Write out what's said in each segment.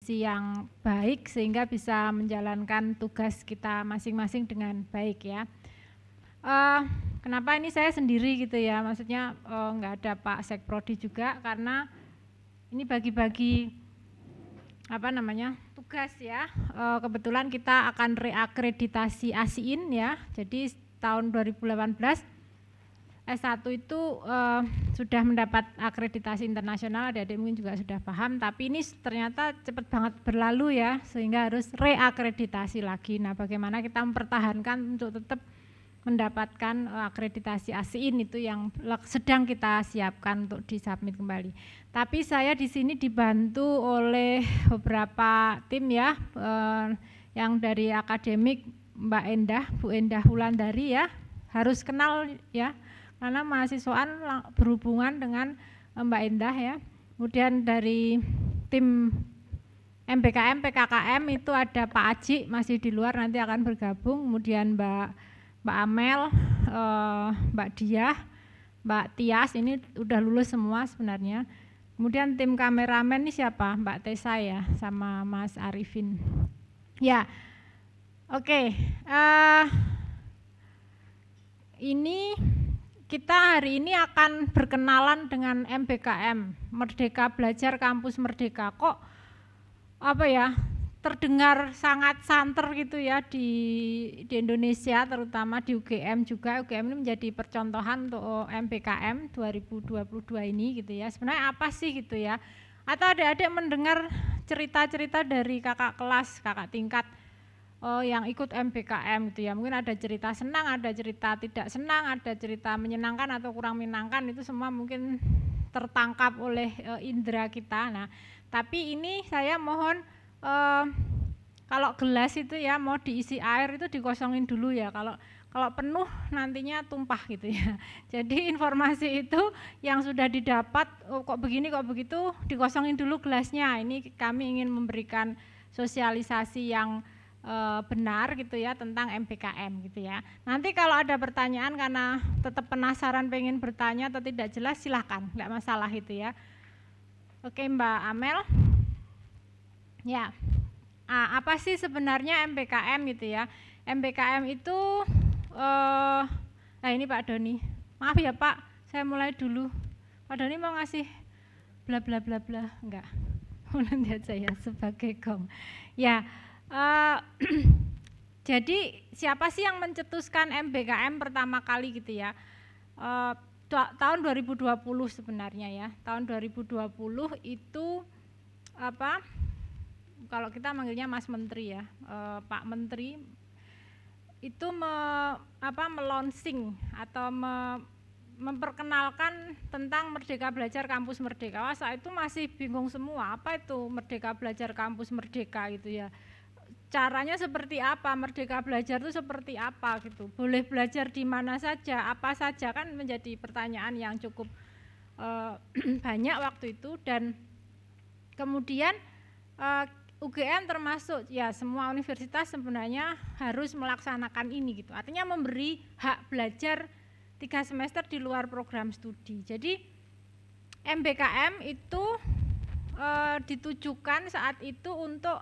kondisi yang baik sehingga bisa menjalankan tugas kita masing-masing dengan baik ya. Kenapa ini saya sendiri gitu ya, maksudnya nggak ada Pak Sekprodi juga karena ini bagi-bagi tugas ya. Kebetulan kita akan reakreditasi ASIIN ya, jadi tahun 2018 S1 itu sudah mendapat akreditasi internasional, adik-adik mungkin juga sudah paham, tapi ini ternyata cepat banget berlalu ya, sehingga harus reakreditasi lagi. Nah, bagaimana kita mempertahankan untuk tetap mendapatkan akreditasi ASIIN itu yang sedang kita siapkan untuk disubmit kembali. Tapi saya di sini dibantu oleh beberapa tim ya, yang dari akademik Mbak Endah, Bu Endah Wulandari ya, harus kenal ya, karena mahasiswaan berhubungan dengan Mbak Endah ya. Kemudian dari tim MBKM, PKKM itu ada Pak Aji masih di luar nanti akan bergabung, kemudian Mbak Amel, Mbak Diah, Mbak Tias ini udah lulus semua sebenarnya. Kemudian tim kameramen ini siapa? Mbak Tessa ya, sama Mas Arifin. Ya, oke. Ini kita hari ini akan berkenalan dengan MBKM, Merdeka Belajar Kampus Merdeka. Kok terdengar sangat santer gitu ya di Indonesia, terutama di UGM juga. UGM ini menjadi percontohan untuk MBKM 2022 ini gitu ya. Sebenarnya apa sih gitu ya? Atau adik-adik mendengar cerita-cerita dari kakak kelas, kakak tingkat yang ikut MBKM gitu ya, mungkin ada cerita senang, ada cerita tidak senang, ada cerita menyenangkan atau kurang menyenangkan, itu semua mungkin tertangkap oleh indera kita. Nah, tapi ini saya mohon kalau gelas itu ya mau diisi air itu dikosongin dulu ya, kalau penuh nantinya tumpah gitu ya. Jadi informasi itu yang sudah didapat kok begini kok begitu dikosongin dulu gelasnya. Ini kami ingin memberikan sosialisasi yang benar gitu ya tentang MBKM gitu ya. Nanti kalau ada pertanyaan karena tetap penasaran pengen bertanya atau tidak jelas silahkan, nggak masalah itu ya. Oke Mbak Amel. Ya, apa sih sebenarnya MBKM gitu ya? MBKM itu, nah ini Pak Doni. Maaf ya Pak, saya mulai dulu. Pak Doni mau ngasih bla bla bla bla, enggak? Nanti aja ya sebagai gong. Ya. Jadi siapa sih yang mencetuskan MBKM pertama kali gitu ya? Tahun 2020 sebenarnya ya. Tahun 2020 itu kalau kita manggilnya Mas Menteri ya, Pak Menteri itu melonsing atau memperkenalkan tentang Merdeka Belajar Kampus Merdeka. Wah, saat itu masih bingung semua, apa itu Merdeka Belajar Kampus Merdeka gitu ya. Caranya seperti apa, Merdeka Belajar itu seperti apa gitu, boleh belajar di mana saja, apa saja, kan menjadi pertanyaan yang cukup banyak waktu itu. Dan kemudian UGM termasuk ya, semua universitas sebenarnya harus melaksanakan ini gitu, artinya memberi hak belajar 3 semester di luar program studi. Jadi MBKM itu ditujukan saat itu untuk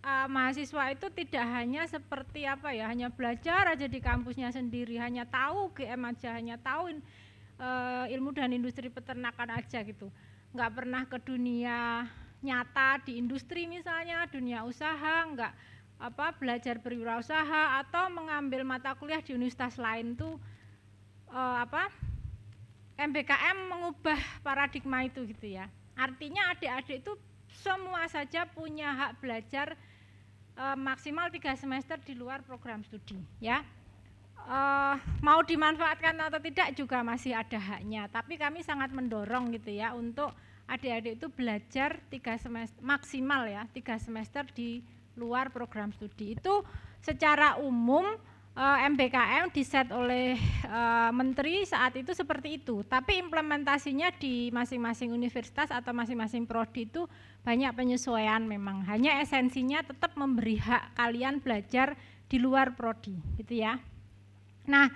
mahasiswa itu tidak hanya seperti hanya belajar aja di kampusnya sendiri, hanya tahu UGM aja, hanya tahu ilmu dan industri peternakan aja gitu, nggak pernah ke dunia nyata di industri misalnya, dunia usaha, nggak belajar berwirausaha atau mengambil mata kuliah di universitas lain tuh MBKM mengubah paradigma itu gitu ya. Artinya adik-adik itu semua saja punya hak belajar maksimal 3 semester di luar program studi ya. Mau dimanfaatkan atau tidak juga masih ada haknya, tapi kami sangat mendorong gitu ya untuk adik-adik itu belajar 3 semester maksimal ya, 3 semester di luar program studi. Itu secara umum MBKM diset oleh menteri saat itu seperti itu, tapi implementasinya di masing-masing universitas atau masing-masing prodi itu banyak penyesuaian memang. Hanya esensinya tetap memberi hak kalian belajar di luar prodi gitu ya. Nah,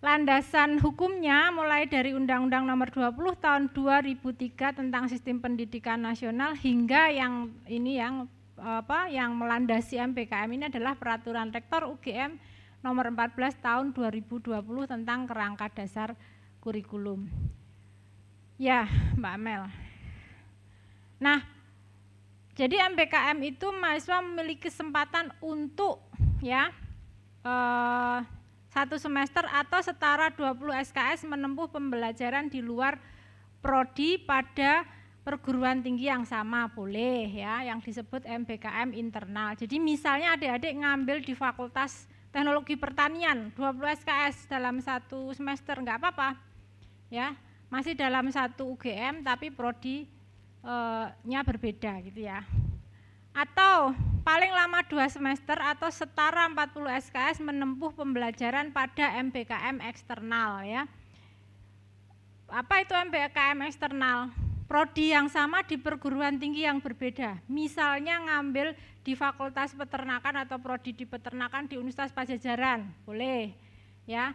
landasan hukumnya mulai dari Undang-Undang Nomor 20 Tahun 2003 tentang Sistem Pendidikan Nasional hingga yang ini yang melandasi MPKM ini adalah Peraturan Rektor UGM Nomor 14 Tahun 2020 tentang Kerangka Dasar Kurikulum. Ya, Mbak Amel. Nah, jadi MPKM itu mahasiswa memiliki kesempatan untuk ya 1 semester atau setara 20 SKS menempuh pembelajaran di luar prodi pada perguruan tinggi yang sama, boleh ya, yang disebut MPKM internal. Jadi misalnya adik-adik ngambil di Fakultas Teknologi Pertanian 20 SKS dalam 1 semester, enggak apa-apa ya, masih dalam 1 UGM tapi prodi-nya berbeda gitu ya. Atau paling lama 2 semester atau setara 40 SKS menempuh pembelajaran pada MPKM eksternal ya. Apa itu MPKM eksternal? Prodi yang sama di perguruan tinggi yang berbeda. Misalnya ngambil di Fakultas Peternakan atau prodi di peternakan di Universitas Padjadjaran, boleh ya.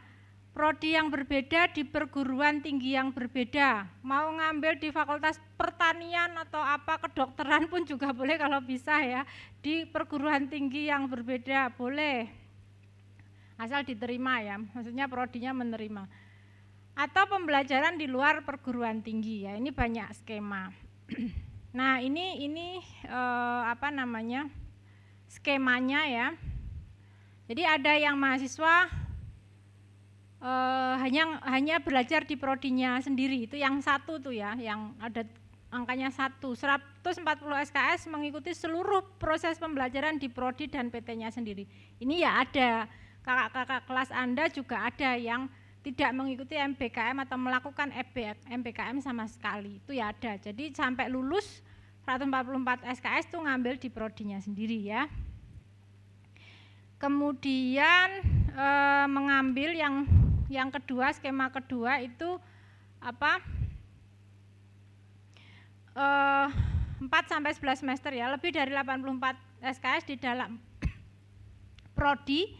Prodi yang berbeda di perguruan tinggi yang berbeda, mau ngambil di Fakultas Pertanian atau apa kedokteran pun juga boleh kalau bisa ya, di perguruan tinggi yang berbeda boleh, asal diterima ya, maksudnya prodinya menerima. Atau pembelajaran di luar perguruan tinggi ya, ini banyak skema. Nah ini skemanya ya. Jadi ada yang mahasiswa hanya belajar di prodinya sendiri, itu yang 1 tuh ya, yang ada angkanya 1, 140 SKS mengikuti seluruh proses pembelajaran di prodi dan PT-nya sendiri. Ini ya ada, kakak-kakak kelas Anda juga ada yang tidak mengikuti MPKM atau melakukan MPKM sama sekali, itu ya ada. Jadi sampai lulus 144 SKS tuh ngambil di prodinya sendiri ya. Kemudian mengambil yang kedua, skema kedua itu 4-11 semester ya, lebih dari 84 SKS di dalam prodi,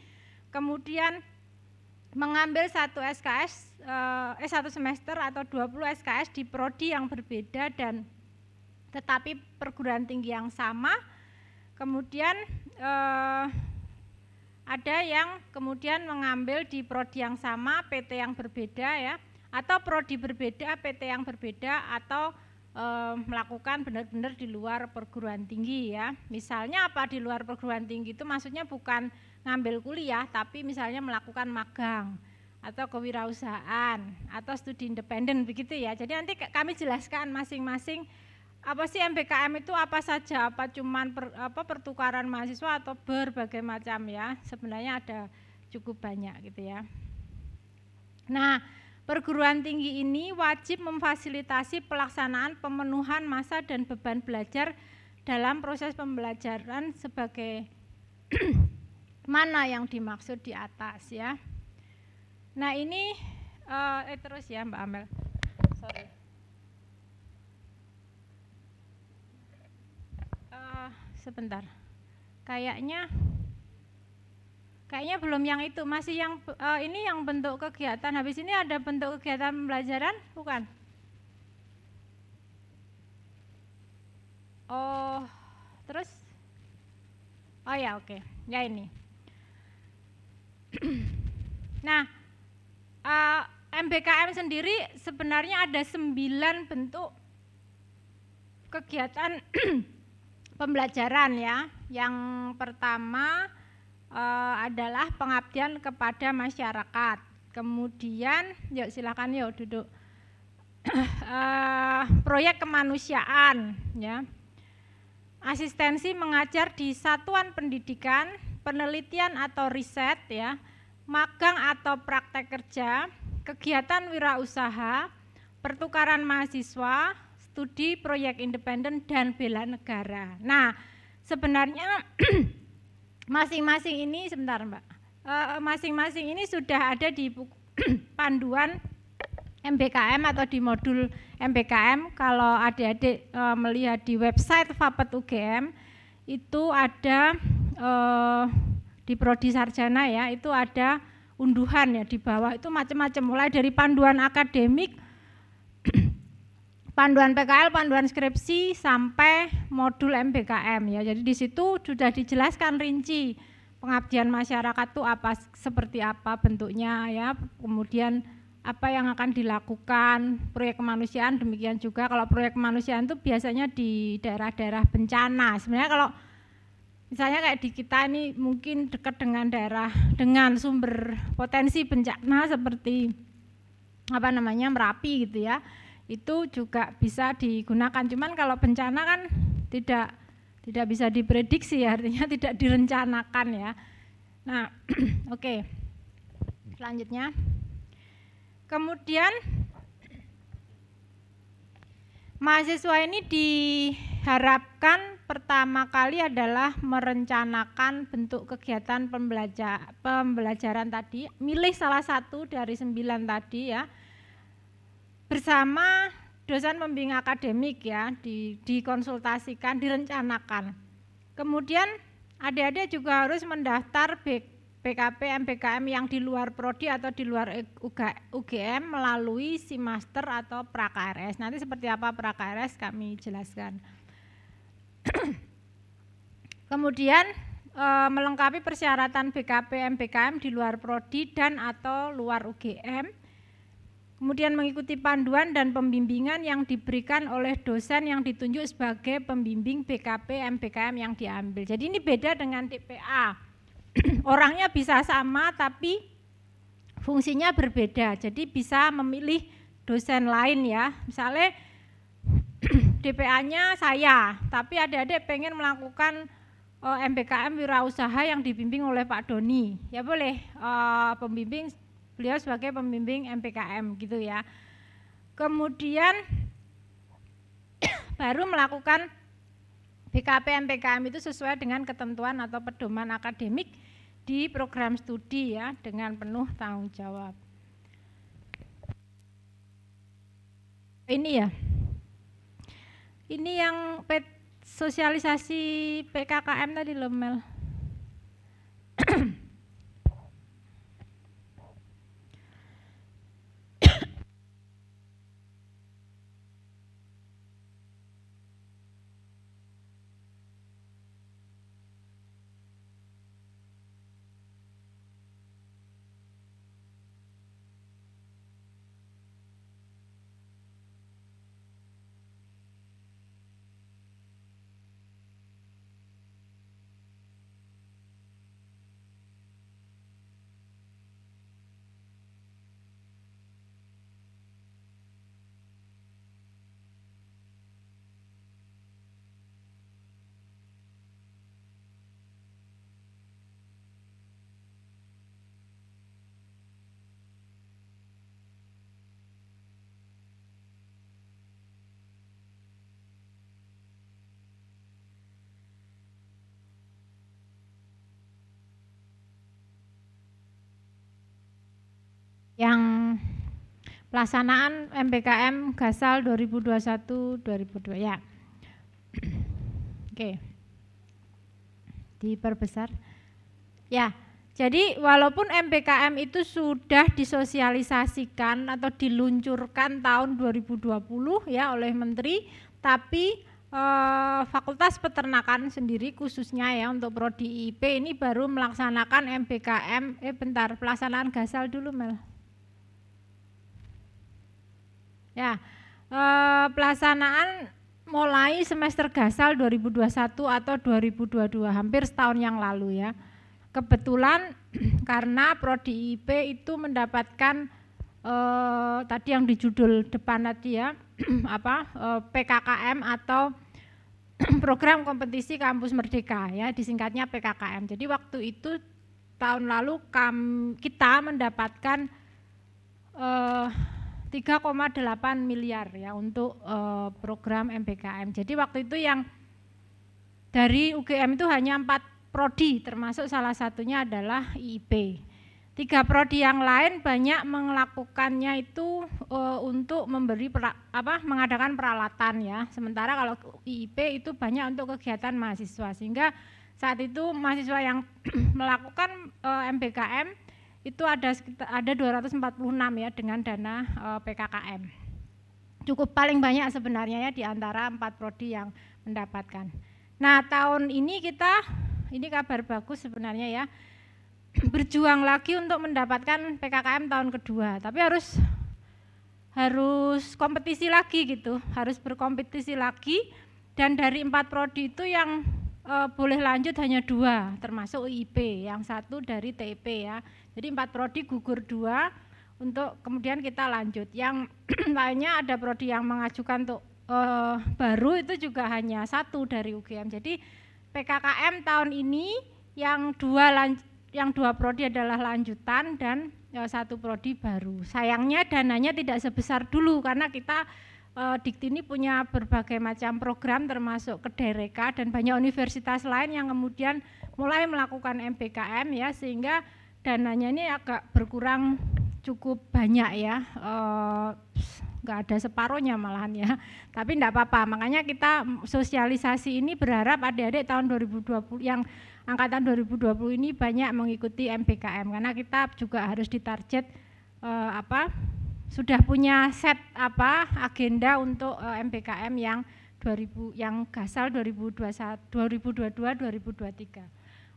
kemudian mengambil 1 SKS 1 semester atau 20 SKS di prodi yang berbeda dan tetapi perguruan tinggi yang sama. Kemudian ada yang kemudian mengambil di prodi yang sama, PT yang berbeda ya, atau prodi berbeda, PT yang berbeda, atau melakukan benar-benar di luar perguruan tinggi ya. Misalnya apa di luar perguruan tinggi itu maksudnya bukan ngambil kuliah, tapi misalnya melakukan magang atau kewirausahaan atau studi independen begitu ya. Jadi nanti kami jelaskan masing-masing apa sih MPKM itu apa saja, apa cuman pertukaran mahasiswa atau berbagai macam ya. Sebenarnya ada cukup banyak gitu ya. Nah, perguruan tinggi ini wajib memfasilitasi pelaksanaan pemenuhan masa dan beban belajar dalam proses pembelajaran sebagai mana yang dimaksud di atas ya. Nah ini terus ya Mbak Amel. Sorry. Sebentar. Kayaknya belum yang itu, masih yang ini yang bentuk kegiatan. Habis ini ada bentuk kegiatan pembelajaran, bukan? Oh, terus? Oh ya, oke. Ya ini. Nah, MPKM sendiri sebenarnya ada 9 bentuk kegiatan pembelajaran ya. Yang pertama adalah pengabdian kepada masyarakat. Kemudian, yuk silakan yuk duduk. Proyek kemanusiaan ya. Asistensi mengajar di satuan pendidikan, penelitian atau riset ya, magang atau praktek kerja, kegiatan wirausaha, pertukaran mahasiswa, studi proyek independen dan bela negara. Nah, sebenarnya masing-masing ini sebentar Mbak, masing-masing ini sudah ada di panduan MPKM atau di modul MPKM. Kalau adik-adik melihat di website Fapet UGM itu ada di Prodi Sarjana ya, itu ada unduhan ya di bawah itu macam-macam, mulai dari panduan akademik, panduan PKL, panduan skripsi sampai modul MBKM ya. Jadi di situ sudah dijelaskan rinci pengabdian masyarakat itu apa, seperti apa bentuknya ya, kemudian apa yang akan dilakukan, proyek kemanusiaan demikian juga. Kalau proyek kemanusiaan itu biasanya di daerah-daerah bencana. Sebenarnya kalau misalnya kayak di kita ini mungkin dekat dengan daerah dengan sumber potensi bencana seperti apa namanya Merapi gitu ya, itu juga bisa digunakan. Cuman kalau bencana kan tidak bisa diprediksi ya, artinya tidak direncanakan ya. Nah, oke. Selanjutnya. Kemudian mahasiswa ini diharapkan pertama kali adalah merencanakan bentuk kegiatan pembelajaran tadi, milih salah satu dari 9 tadi ya, bersama dosen pembimbing akademik ya, dikonsultasikan, direncanakan. Kemudian adik-adik juga harus mendaftar PKP MBKM yang di luar prodi atau di luar UGM melalui Simaster atau Pra-KRS. Nanti seperti apa Pra-KRS kami jelaskan. Kemudian melengkapi persyaratan BKP MBKM di luar prodi dan atau luar UGM. Kemudian mengikuti panduan dan pembimbingan yang diberikan oleh dosen yang ditunjuk sebagai pembimbing BKP MBKM yang diambil. Jadi ini beda dengan TPA. Orangnya bisa sama tapi fungsinya berbeda, jadi bisa memilih dosen lain ya. Misalnya DPA-nya saya, tapi adik-adik pengen melakukan MBKM wirausaha yang dibimbing oleh Pak Doni, ya boleh pembimbing, beliau sebagai pembimbing MBKM gitu ya. Kemudian baru melakukan BKP MBKM itu sesuai dengan ketentuan atau pedoman akademik di program studi ya, dengan penuh tanggung jawab. Ini ya, ini yang sosialisasi PKKM tadi loh Mel. Yang pelaksanaan MBKM Gasal 2021-2022 ya. Oke. Diperbesar. Ya, jadi walaupun MBKM itu sudah disosialisasikan atau diluncurkan tahun 2020 ya oleh Menteri, tapi Fakultas Peternakan sendiri khususnya ya untuk prodi IP ini baru melaksanakan MBKM pelaksanaan Gasal dulu Mel. Ya, pelaksanaan mulai semester Gasal 2021 atau 2022, hampir setahun yang lalu ya. Kebetulan karena prodi IP itu mendapatkan tadi yang di judul depan tadi ya, PKKM atau Program Kompetisi Kampus Merdeka ya, disingkatnya PKKM. Jadi waktu itu tahun lalu kita mendapatkan 3,8 miliar ya untuk program MBKM. Jadi waktu itu yang dari UGM itu hanya 4 prodi, termasuk salah satunya adalah IIP. 3 prodi yang lain banyak melakukannya itu untuk mengadakan peralatan ya. Sementara kalau IIP itu banyak untuk kegiatan mahasiswa, sehingga saat itu mahasiswa yang melakukan MBKM itu ada 246 ya dengan dana PKKM. Cukup paling banyak sebenarnya ya di antara 4 prodi yang mendapatkan. Nah, tahun ini ini kabar bagus sebenarnya ya, berjuang lagi untuk mendapatkan PKKM tahun kedua, tapi harus kompetisi lagi gitu, harus berkompetisi lagi, dan dari 4 prodi itu yang boleh lanjut hanya 2, termasuk UIP, yang 1 dari TIP ya. Jadi 4 prodi gugur 2 untuk kemudian kita lanjut. Yang lainnya ada prodi yang mengajukan untuk baru itu juga hanya 1 dari UGM. Jadi PKKM tahun ini yang 2 prodi adalah lanjutan dan 1 prodi baru. Sayangnya dananya tidak sebesar dulu karena kita Dikti ini punya berbagai macam program termasuk Kedereka dan banyak universitas lain yang kemudian mulai melakukan MBKM ya, sehingga dananya ini agak berkurang cukup banyak ya, nggak ada separuhnya malahan ya, tapi enggak apa-apa. Makanya kita sosialisasi ini berharap adik-adik tahun 2020 yang angkatan 2020 ini banyak mengikuti MBKM karena kita juga harus ditarget sudah punya set agenda untuk MBKM yang Gasal 2022 2023.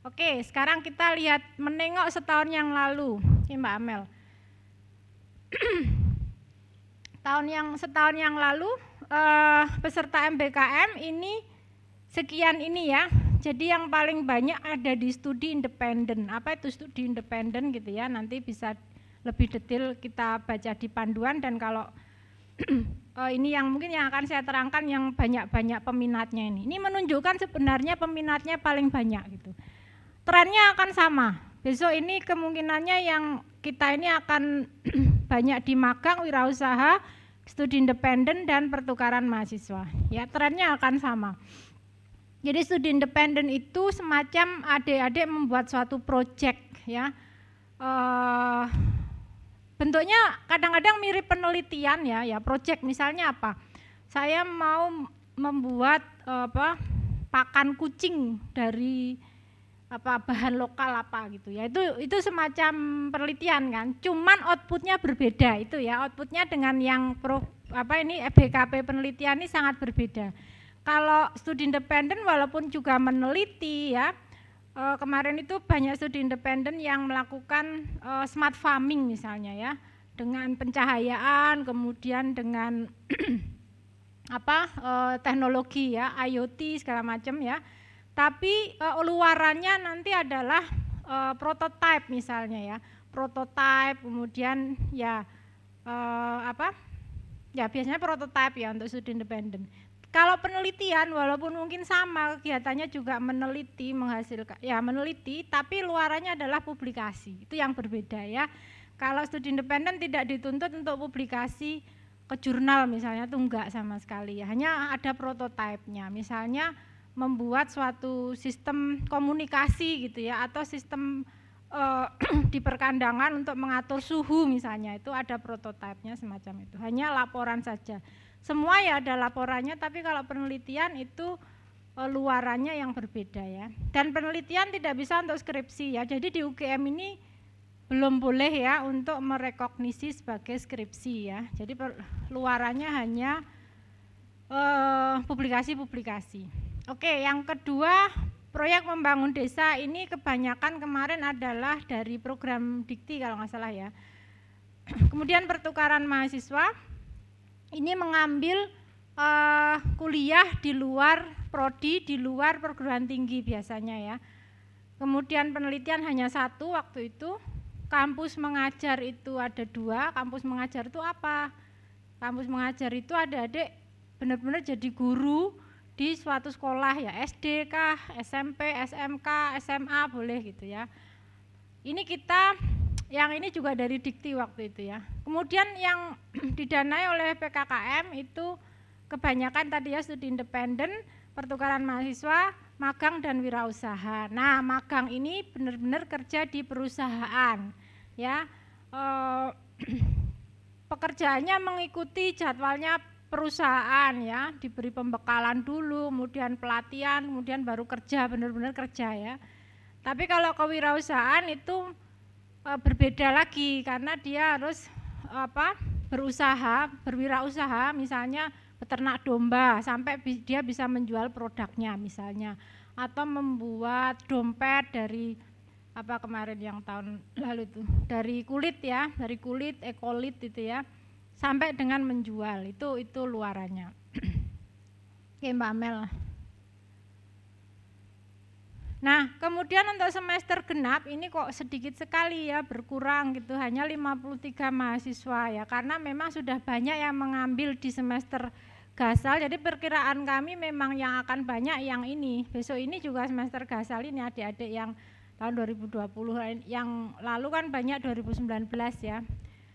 Oke, sekarang kita lihat menengok setahun yang lalu, ini Mbak Amel. Setahun yang lalu peserta MBKM ini sekian ini ya. Jadi yang paling banyak ada di studi independen. Apa itu studi independen gitu ya? Nanti bisa lebih detail kita baca di panduan, dan kalau ini yang mungkin yang akan saya terangkan yang banyak-banyak peminatnya ini. Ini menunjukkan sebenarnya peminatnya paling banyak gitu. Trennya akan sama. Besok ini kemungkinannya yang kita ini akan banyak di magang, wirausaha, studi independen dan pertukaran mahasiswa. Ya, trennya akan sama. Jadi studi independen itu semacam adik-adik membuat suatu proyek ya. Bentuknya kadang-kadang mirip penelitian ya proyek. Misalnya apa? Saya mau membuat pakan kucing dari bahan lokal gitu ya. Itu semacam penelitian kan. Cuman outputnya berbeda itu ya. Outputnya dengan yang BKP penelitian ini sangat berbeda. Kalau studi independen walaupun juga meneliti ya. Kemarin itu banyak studi independen yang melakukan smart farming misalnya ya, dengan pencahayaan, kemudian dengan teknologi ya, IoT segala macam ya. Tapi luarannya nanti adalah prototype misalnya ya, prototype, kemudian ya biasanya prototype ya untuk studi independen. Kalau penelitian walaupun mungkin sama kegiatannya juga meneliti, menghasilkan ya meneliti, tapi luarannya adalah publikasi. Itu yang berbeda ya. Kalau studi independen tidak dituntut untuk publikasi ke jurnal misalnya, itu enggak sama sekali ya. Hanya ada prototipenya. Misalnya membuat suatu sistem komunikasi gitu ya, atau sistem di perkandangan untuk mengatur suhu misalnya, itu ada prototipenya semacam itu. Hanya laporan saja. Semua ya ada laporannya, tapi kalau penelitian itu luarannya yang berbeda ya. Dan penelitian tidak bisa untuk skripsi ya. Jadi di UGM ini belum boleh ya untuk merekognisi sebagai skripsi ya. Jadi luarannya hanya publikasi-publikasi. Oke, yang kedua, proyek membangun desa ini kebanyakan kemarin adalah dari program Dikti kalau nggak salah ya. Kemudian pertukaran mahasiswa ini mengambil kuliah di luar prodi, di luar perguruan tinggi biasanya ya. Kemudian penelitian hanya 1 waktu itu. Kampus mengajar itu ada 2. Kampus mengajar itu apa? Kampus mengajar itu adik-adik benar-benar jadi guru di suatu sekolah ya, SD kah, SMP, SMK, SMA boleh gitu ya. Ini kita yang ini juga dari Dikti waktu itu ya. Kemudian yang didanai oleh PKKM itu kebanyakan tadi ya studi independen, pertukaran mahasiswa, magang dan wirausaha. Nah, magang ini benar-benar kerja di perusahaan ya. Pekerjaannya mengikuti jadwalnya perusahaan ya, diberi pembekalan dulu, kemudian pelatihan, kemudian baru kerja, benar-benar kerja ya. Tapi kalau kewirausahaan itu berbeda lagi karena dia harus berwirausaha misalnya peternak domba sampai dia bisa menjual produknya misalnya, atau membuat dompet dari kemarin yang tahun lalu itu dari kulit ekolit itu ya, sampai dengan menjual itu luarannya. Oke Mbak Mel. Nah, kemudian untuk semester genap ini kok sedikit sekali ya, berkurang gitu, hanya 53 mahasiswa ya, karena memang sudah banyak yang mengambil di semester gasal, jadi perkiraan kami memang yang akan banyak yang ini, besok ini juga semester gasal ini adik-adik yang tahun 2020, yang lalu kan banyak 2019 ya,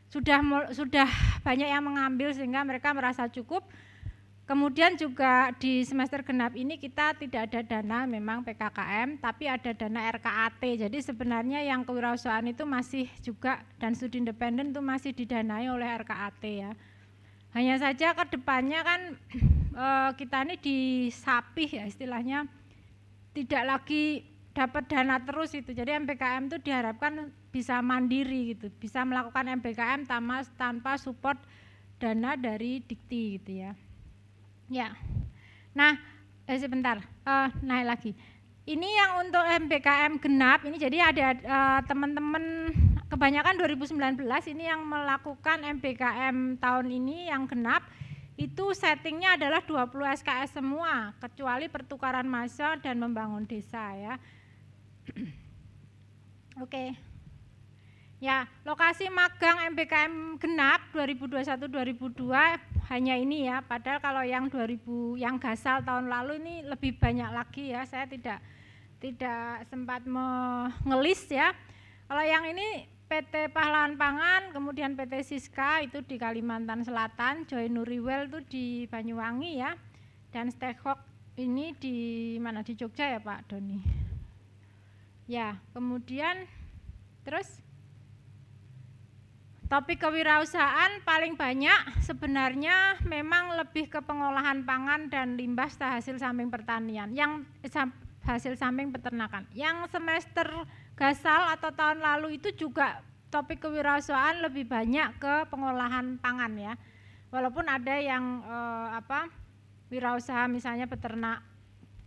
sudah banyak yang mengambil sehingga mereka merasa cukup. Kemudian juga di semester genap ini kita tidak ada dana memang PKKM, tapi ada dana RKAT. Jadi sebenarnya yang kewirausahaan itu masih juga, dan studi independen itu masih didanai oleh RKAT ya. Hanya saja ke depannya kan kita ini disapih ya istilahnya, tidak lagi dapat dana terus itu. Jadi MPKM itu diharapkan bisa mandiri gitu, bisa melakukan MPKM tanpa support dana dari Dikti gitu ya. Ya, nah sebentar, naik lagi. Ini yang untuk MPKM genap ini, jadi ada teman-teman kebanyakan 2019 ini yang melakukan MPKM tahun ini yang genap, itu settingnya adalah 20 SKS semua, kecuali pertukaran massa dan membangun desa ya. Oke. Ya, lokasi magang MPKM genap 2021-2022 hanya ini ya, padahal kalau yang yang gasal tahun lalu ini lebih banyak lagi ya, saya tidak sempat mengelis ya. Kalau yang ini PT Pahlawan Pangan, kemudian PT Siska itu di Kalimantan Selatan, Joy Nuriwel itu di Banyuwangi ya, dan Stekhok ini di mana, di Jogja ya Pak Doni. Ya, kemudian terus topik kewirausahaan paling banyak sebenarnya memang lebih ke pengolahan pangan dan limbah hasil samping pertanian, yang hasil samping peternakan. Yang semester gasal atau tahun lalu itu juga topik kewirausahaan lebih banyak ke pengolahan pangan ya. Walaupun ada yang wirausaha misalnya peternak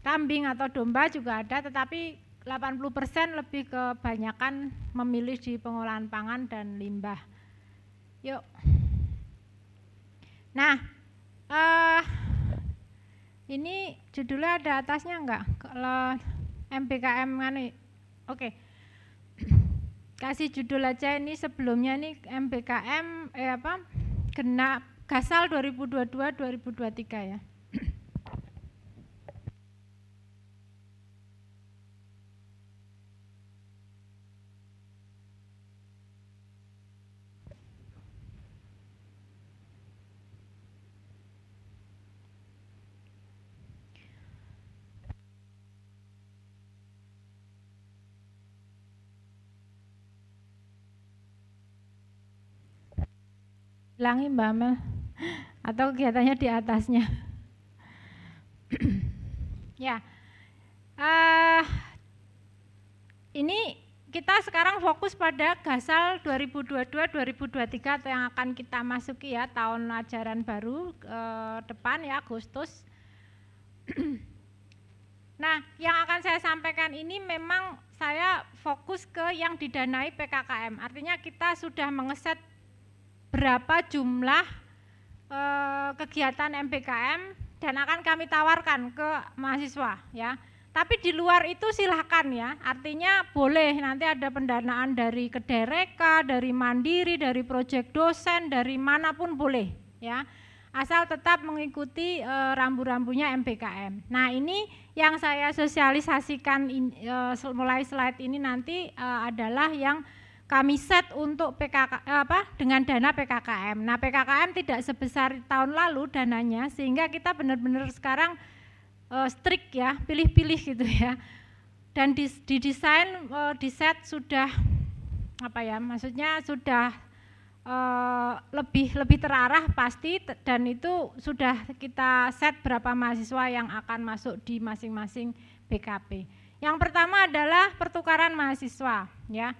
kambing atau domba juga ada, tetapi 80% lebih kebanyakan memilih di pengolahan pangan dan limbah. Yuk. Nah, ini judulnya ada atasnya enggak? Kalau MPKM kan, oke. Kasih judul aja ini, sebelumnya nih MPKM genap gasal 2022-2023 ya. Hilangi Mbak Mel, atau kegiatannya di atasnya. Ya, ini kita sekarang fokus pada gasal 2022-2023 yang akan kita masuki ya, tahun ajaran baru depan ya, Agustus. Nah, yang akan saya sampaikan ini memang saya fokus ke yang didanai PKKM, artinya kita sudah mengeset berapa jumlah kegiatan MPKM dan akan kami tawarkan ke mahasiswa ya. Tapi di luar itu silahkan ya, artinya boleh nanti ada pendanaan dari Kedereka, dari Mandiri, dari proyek dosen, dari manapun boleh ya, asal tetap mengikuti rambu-rambunya MPKM. Nah ini yang saya sosialisasikan mulai slide ini nanti adalah yang kami set untuk dengan dana PKKM. Nah PKKM tidak sebesar tahun lalu dananya, sehingga kita benar-benar sekarang strict ya, pilih-pilih gitu ya. Dan didesain, diset sudah maksudnya sudah lebih terarah pasti, dan itu sudah kita set berapa mahasiswa yang akan masuk di masing-masing BKP. Yang pertama adalah pertukaran mahasiswa ya.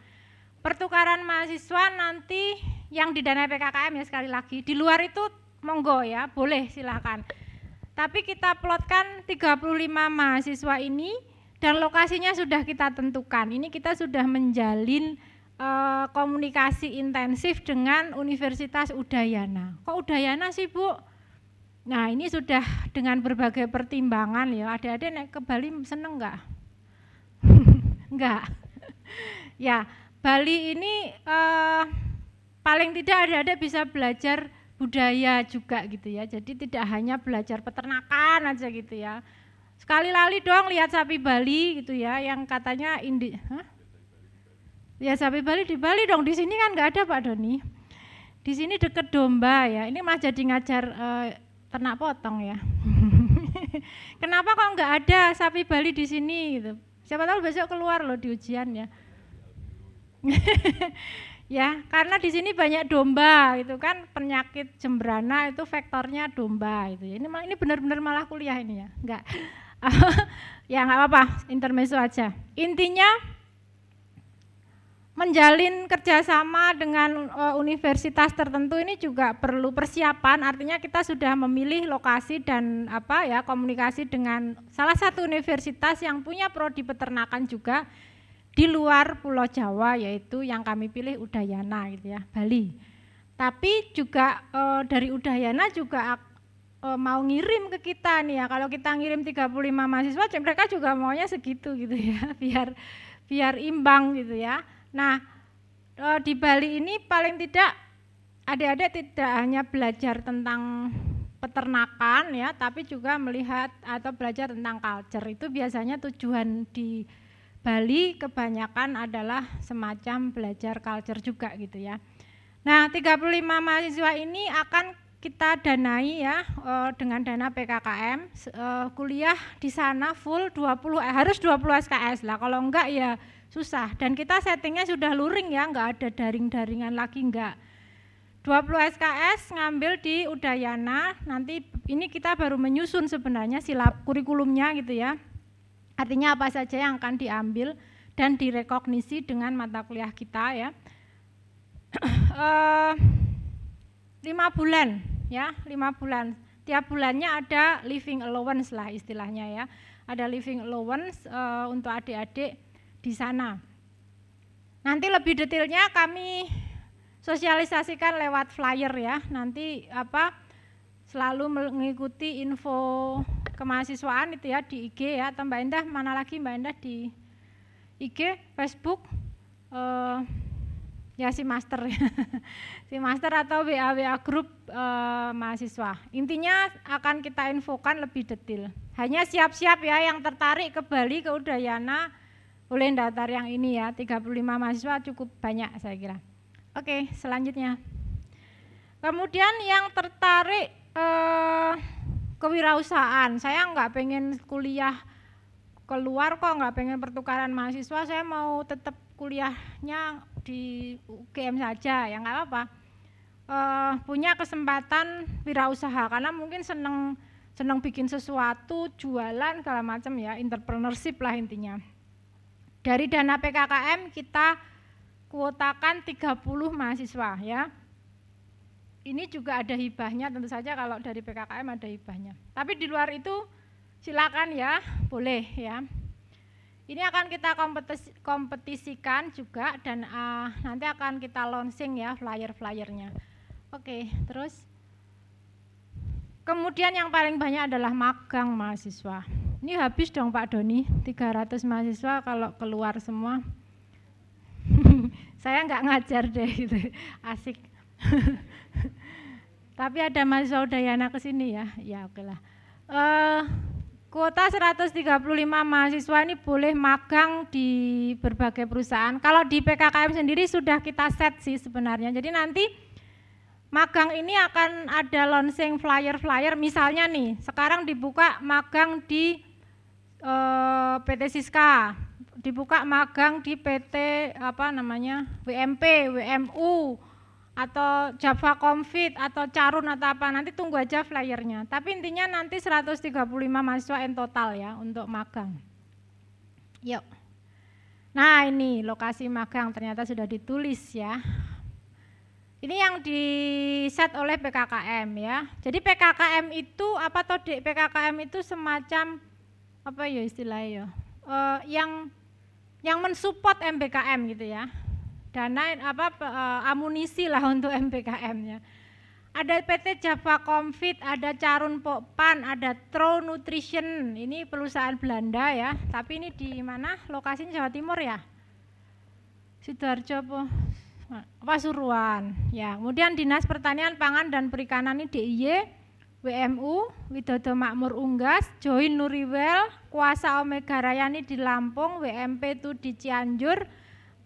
pertukaran mahasiswa nanti yang didanai PKKM ya, sekali lagi, di luar itu monggo ya, boleh silakan. Tapi kita plotkan 35 mahasiswa ini dan lokasinya sudah kita tentukan. Ini kita sudah menjalin komunikasi intensif dengan Universitas Udayana. Kok Udayana sih, Bu? Nah, ini sudah dengan berbagai pertimbangan ya. Adik-adik naik ke Bali seneng enggak? Enggak. Ya, Bali ini paling tidak adik-adik bisa belajar budaya juga gitu ya. Jadi tidak hanya belajar peternakan aja gitu ya. Sekali-lali dong lihat sapi Bali gitu ya, yang katanya ya sapi Bali di Bali dong, di sini kan nggak ada Pak Doni. Di sini deket domba ya. Ini malah jadi ngajar ternak potong ya. Kenapa kok nggak ada sapi Bali di sini gitu? Siapa tahu besok keluar loh di ujian ya. Ya, karena di sini banyak domba itu kan, penyakit jembrana itu vektornya domba itu. Ini benar-benar malah kuliah ini ya. Enggak. Ya nggak apa-apa, intermezzo aja. Intinya menjalin kerjasama dengan universitas tertentu ini juga perlu persiapan, artinya kita sudah memilih lokasi dan komunikasi dengan salah satu universitas yang punya prodi peternakan juga di luar Pulau Jawa, yaitu yang kami pilih Udayana gitu ya, Bali. Tapi juga dari Udayana juga mau ngirim ke kita nih ya, kalau kita ngirim 35 mahasiswa mereka juga maunya segitu gitu ya, biar imbang gitu ya. Nah, di Bali ini paling tidak adik-adik tidak hanya belajar tentang peternakan ya, tapi juga melihat atau belajar tentang culture. Itu biasanya tujuan di Bali kebanyakan adalah semacam belajar culture juga gitu ya. Nah, 35 mahasiswa ini akan kita danai ya dengan dana PKKM, kuliah di sana full 20 SKS lah, kalau enggak ya susah. Dan kita settingnya sudah luring ya, enggak ada daring-daringan lagi, enggak. 20 SKS ngambil di Udayana, nanti ini kita baru menyusun sebenarnya kurikulumnya gitu ya. Artinya apa saja yang akan diambil dan direkognisi dengan mata kuliah kita ya. 5 bulan ya, 5 bulan. Tiap bulannya ada living allowance lah istilahnya ya. Ada living allowance untuk adik-adik di sana. Nanti lebih detailnya kami sosialisasikan lewat flyer ya. Nanti selalu mengikuti info kemahasiswaan itu ya di IG ya. Atau Mbak Endah, mana lagi Mbak Endah di IG, Facebook, ya si master ya. Si master atau WA grup mahasiswa. Intinya akan kita infokan lebih detail. Hanya siap-siap ya yang tertarik ke Bali, ke Udayana, boleh daftar yang ini ya, 35 mahasiswa cukup banyak saya kira. Oke, selanjutnya. Kemudian yang tertarik kewirausahaan, saya nggak pengen kuliah keluar kok, nggak pengen pertukaran mahasiswa, saya mau tetap kuliahnya di UGM saja, ya nggak apa-apa. Punya kesempatan wirausaha, karena mungkin seneng bikin sesuatu, jualan segala macam ya, entrepreneurship lah intinya. Dari dana PKKM kita kuotakan 30 mahasiswa ya. Ini juga ada hibahnya tentu saja, kalau dari PKKM ada hibahnya. Tapi di luar itu silakan ya, boleh ya. Ini akan kita kompetisikan juga dan nanti akan kita launching ya flyer-flyernya. Oke, terus kemudian yang paling banyak adalah magang mahasiswa. Ini habis dong Pak Doni, 300 mahasiswa kalau keluar semua. Saya nggak ngajar deh gitu, asik. Tapi ada mahasiswa Udayana ke sini ya, ya oke lah. Kuota 135 mahasiswa ini boleh magang di berbagai perusahaan. Kalau di PKKM sendiri sudah kita set sih sebenarnya. Jadi nanti magang ini akan ada launching flyer-flyer, misalnya nih, sekarang dibuka magang di PT Siska, dibuka magang di PT WMP, WMU, atau Java Confit, atau Carun atau apa, nanti tunggu aja flyernya. Tapi intinya nanti 135 mahasiswa in total ya untuk magang. Yuk. Nah ini lokasi magang ternyata sudah ditulis ya. Ini yang di-set oleh PKKM ya. Jadi PKKM itu apa toh Dek? PKKM itu semacam apa ya istilahnya ya? Yang mensupport MBKM gitu ya. Dana amunisi lah untuk MBKM-nya. Ada PT Java Comfit, ada Carun Pokpan, ada Tro Nutrition. Ini perusahaan Belanda ya. Tapi ini di mana? Lokasinya Jawa Timur ya. Sidoarjo Pasuruan. Ya, kemudian Dinas Pertanian, Pangan dan Perikanan ini DIY, WMU, Widodo Makmur Unggas, Join Nuriwel, Kuasa Omega Rayani di Lampung, WMP itu di Cianjur,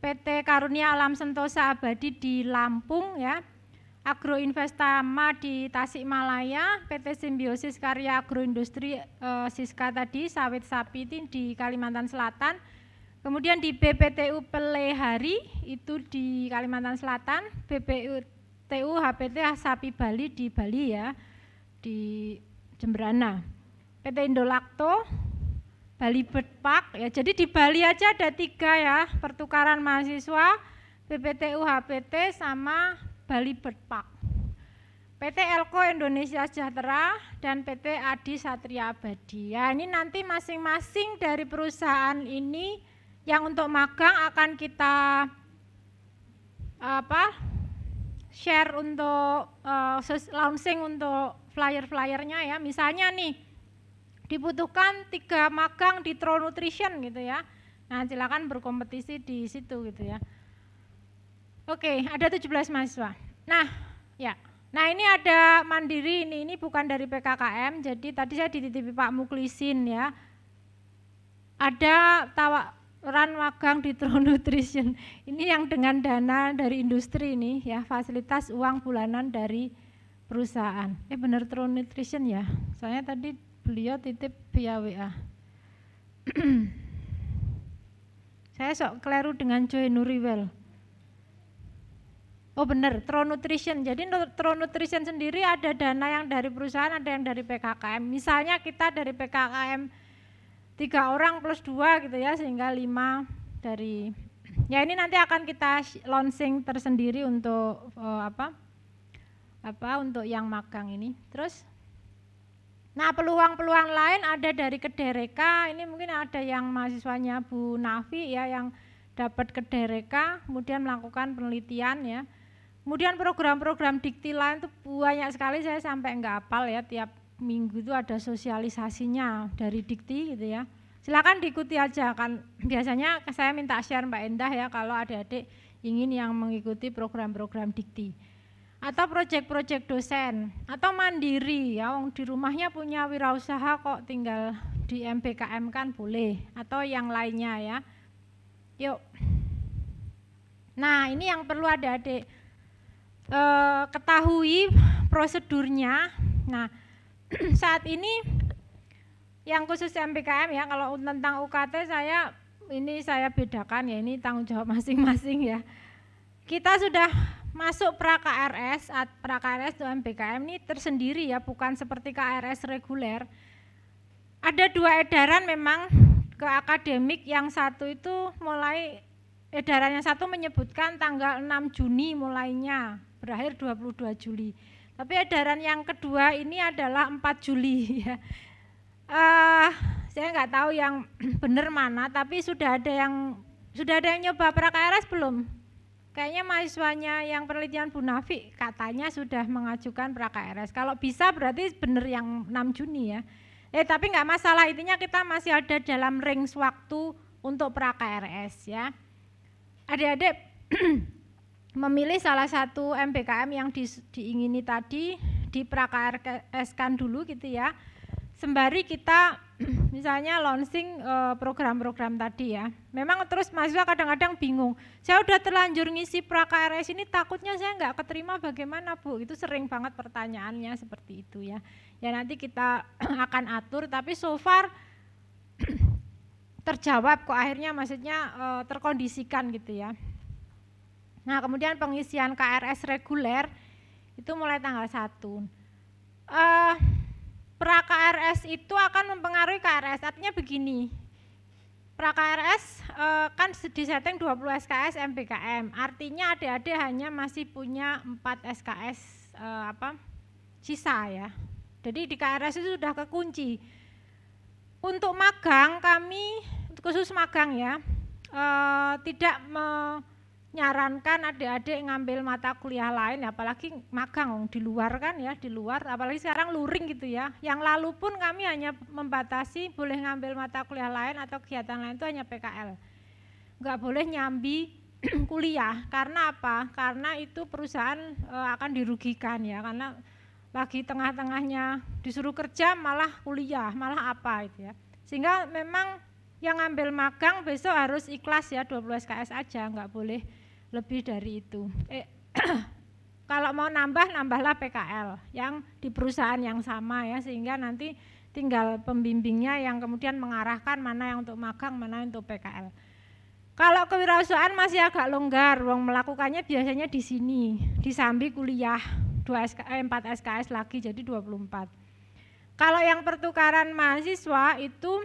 PT Karunia Alam Sentosa Abadi di Lampung ya. Agroinvestama di Tasikmalaya, PT Simbiosis Karya Agroindustri Siska tadi, sawit sapi di Kalimantan Selatan. Kemudian di BPTU Pelehari itu di Kalimantan Selatan, BPTU HPT Sapi Bali di Bali ya, di Jemberana. PT Indolakto, Bali Bird Park ya. Jadi di Bali aja ada 3 ya, pertukaran mahasiswa, BPTU HPT sama Bali Bird Park. PT Elko Indonesia Sejahtera dan PT Adi Satria Abadi. Ya, ini nanti masing-masing dari perusahaan ini yang untuk magang akan kita share untuk launching untuk flyer-flyernya ya. Misalnya nih dibutuhkan 3 magang di Tro Nutrition gitu ya. Nah, silakan berkompetisi di situ gitu ya. Oke, ada 17 mahasiswa. Nah, ya. Nah, ini ada Mandiri, ini bukan dari PKKM. Jadi tadi saya dititipi Pak Muklisin ya. Ada tawaran magang di Tro Nutrition. Ini yang dengan dana dari industri ini ya, fasilitas uang bulanan dari perusahaan. Benar Tro Nutrition ya. Soalnya tadi beliau titip via WA. Saya sok keliru dengan Joy Nuriwel. Oh benar, Tro Nutrition. Jadi Tro Nutrition sendiri ada dana yang dari perusahaan, ada yang dari PKKM. Misalnya kita dari PKKM 3 orang plus 2 gitu ya, sehingga 5 dari. Ya ini nanti akan kita launching tersendiri untuk untuk yang magang ini. Terus, nah peluang-peluang lain ada dari Kedereka. Ini mungkin ada yang mahasiswanya Bu Nafi ya, yang dapat Kedereka, kemudian melakukan penelitian ya. Kemudian program-program dikti lain itu banyak sekali, saya sampai enggak hafal ya, tiap minggu itu ada sosialisasinya dari dikti gitu ya. Silakan diikuti aja kan, biasanya saya minta share Mbak Endah ya kalau adik-adik ingin yang mengikuti program-program dikti. Atau proyek-proyek dosen, atau mandiri ya, di rumahnya punya wirausaha kok tinggal di MBKM kan boleh, atau yang lainnya ya. Yuk. Nah ini yang perlu adik-adik ketahui prosedurnya. Nah saat ini yang khusus MBKM ya, kalau tentang UKT saya bedakan ya, ini tanggung jawab masing-masing ya. Kita sudah masuk pra-KRS itu MBKM ini tersendiri ya, bukan seperti KRS reguler. Ada 2 edaran memang ke akademik, yang satu itu mulai edaran yang satu menyebutkan tanggal 6 Juni mulainya, berakhir 22 Juli. Tapi edaran yang kedua ini adalah 4 Juli ya. Saya nggak tahu yang benar mana, tapi sudah ada yang nyoba pra-KRS belum? Kayaknya mahasiswanya yang penelitian Bu Nafi katanya sudah mengajukan pra-KRS. Kalau bisa berarti benar yang 6 Juni ya. Tapi nggak masalah, intinya kita masih ada dalam range waktu untuk pra-KRS ya. Adik-adik memilih salah satu MBKM yang diingini tadi, di pra-KRS-kan dulu gitu ya. Sembari kita misalnya launching program-program tadi ya. Memang terus mahasiswa kadang-kadang bingung, saya udah terlanjur ngisi pra-KRS ini, takutnya saya nggak keterima bagaimana Bu? Itu sering banget pertanyaannya seperti itu ya. Ya nanti kita akan atur, tapi so far terjawab kok akhirnya, maksudnya terkondisikan gitu ya. Nah kemudian pengisian KRS reguler itu mulai tanggal 1. Pra-KRS itu akan mempengaruhi KRS, artinya begini, pra-KRS kan disetting 20 SKS MBKM, artinya adik-adik hanya masih punya 4 SKS sisa ya. Jadi di KRS itu sudah kekunci. Untuk magang kami, khusus magang ya, tidak menyarankan adik-adik ngambil mata kuliah lain, apalagi magang di luar kan ya, di luar, apalagi sekarang luring gitu ya. Yang lalu pun kami hanya membatasi boleh ngambil mata kuliah lain atau kegiatan lain itu hanya PKL. Nggak boleh nyambi kuliah, karena apa? Karena itu perusahaan akan dirugikan ya, karena lagi tengah-tengahnya disuruh kerja malah kuliah, malah apa itu ya. Sehingga memang yang ngambil magang besok harus ikhlas ya, 20 SKS aja, nggak boleh lebih dari itu. Kalau mau nambahlah PKL yang di perusahaan yang sama ya, sehingga nanti tinggal pembimbingnya yang kemudian mengarahkan mana yang untuk magang, mana yang untuk PKL. Kalau kewirausahaan masih agak longgar, melakukannya biasanya di sini, disambi kuliah 4 SKS lagi jadi 24. Kalau yang pertukaran mahasiswa itu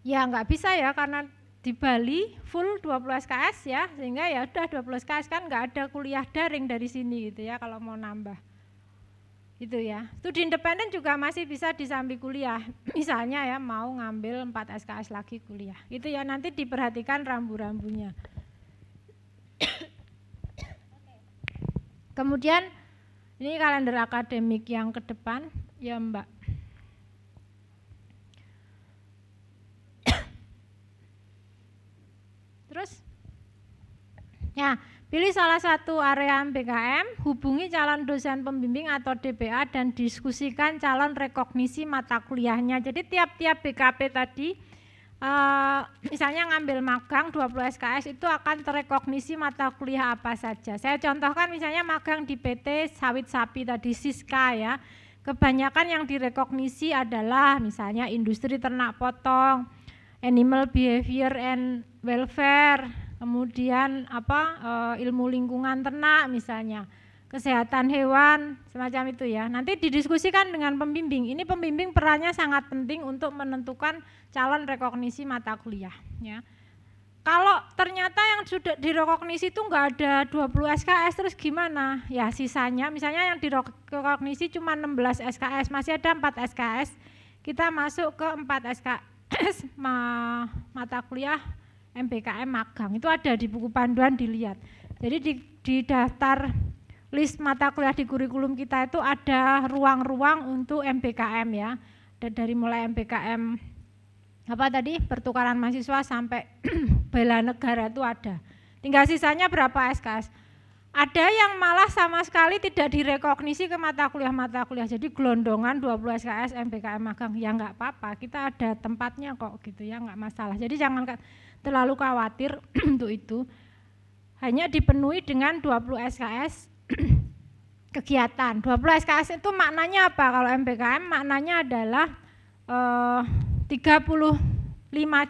ya nggak bisa ya, karena di Bali full 20 SKS ya, sehingga ya udah 20 SKS kan nggak ada kuliah daring dari sini gitu ya kalau mau nambah. Itu ya. Studi independen juga masih bisa disambi kuliah. Misalnya ya mau ngambil 4 SKS lagi kuliah. Itu ya, nanti diperhatikan rambu-rambunya. Kemudian ini kalender akademik yang ke depan ya Mbak. Terus ya, pilih salah satu area MBKM, hubungi calon dosen pembimbing atau DPA dan diskusikan calon rekognisi mata kuliahnya. Jadi tiap-tiap BKP tadi misalnya ngambil magang 20 SKS itu akan terekognisi mata kuliah apa saja. Saya contohkan misalnya magang di PT Sawit Sapi tadi, Siska ya. Kebanyakan yang direkognisi adalah misalnya industri ternak potong, animal behavior and welfare, kemudian ilmu lingkungan ternak misalnya, kesehatan hewan, semacam itu ya. Nanti didiskusikan dengan pembimbing. Ini pembimbing perannya sangat penting untuk menentukan calon rekognisi mata kuliah ya. Kalau ternyata yang sudah direkognisi itu enggak ada 20 SKS, terus gimana? Ya sisanya misalnya yang direkognisi cuma 16 SKS, masih ada 4 SKS, kita masuk ke 4 SKS mata kuliah MBKM magang. Itu ada di buku panduan, dilihat. Jadi di daftar list mata kuliah di kurikulum kita itu ada ruang-ruang untuk MBKM ya. Dari mulai MBKM pertukaran mahasiswa sampai bela negara itu ada. Tinggal sisanya berapa SKS. Ada yang malah sama sekali tidak direkognisi ke mata kuliah. Jadi gelondongan 20 SKS MBKM magang. Ya enggak apa-apa, kita ada tempatnya kok gitu ya, enggak masalah. Jadi jangan terlalu khawatir untuk itu. Hanya dipenuhi dengan 20 SKS kegiatan. 20 SKS itu maknanya apa? Kalau MBKM maknanya adalah 35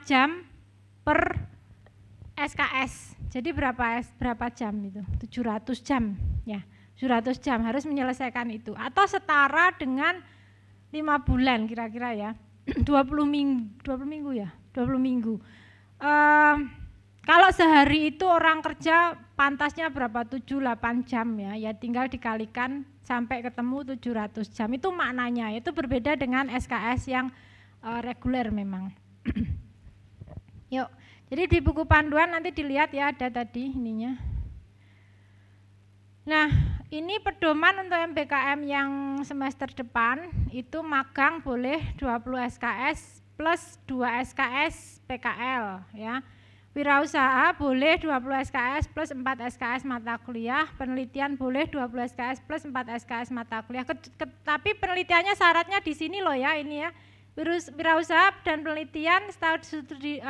jam per SKS. Jadi berapa jam itu? 700 jam ya. 700 jam harus menyelesaikan itu, atau setara dengan 5 bulan kira-kira ya. 20 minggu ya. 20 minggu. Kalau sehari itu orang kerja pantasnya berapa? 7-8 jam ya. Ya tinggal dikalikan sampai ketemu 700 jam. Itu maknanya. Itu berbeda dengan SKS yang reguler memang. Yuk, jadi di buku panduan nanti dilihat ya, ada tadi ininya. Nah, ini pedoman untuk MBKM yang semester depan, itu magang boleh 20 SKS plus 2 SKS PKL ya. Wirausaha boleh 20 SKS plus 4 SKS mata kuliah, penelitian boleh 20 SKS plus 4 SKS mata kuliah. Tapi penelitiannya syaratnya di sini loh ya, ini ya. Wirausaha dan penelitian studi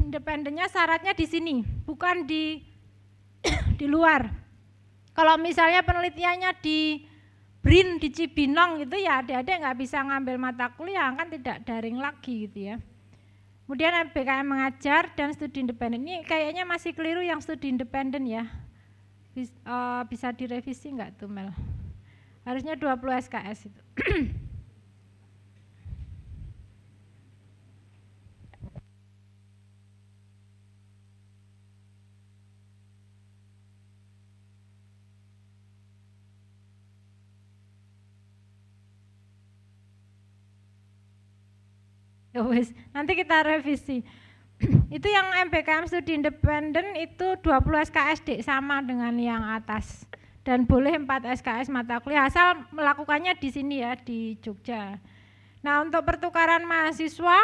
independennya syaratnya di sini, bukan di luar. Kalau misalnya penelitiannya di BRIN di Cibinong gitu ya, adik-adik nggak bisa ngambil mata kuliah, kan tidak daring lagi gitu ya. Kemudian MBKM mengajar dan studi independen, ini kayaknya masih keliru yang studi independen ya. Bisa direvisi nggak tuh Mel? Harusnya 20 SKS itu. Ya wis, nanti kita revisi. Itu yang MBKM studi independen itu 20 SKS sama dengan yang atas. Dan boleh 4 SKS mata kuliah asal melakukannya di sini ya, di Jogja. Nah, untuk pertukaran mahasiswa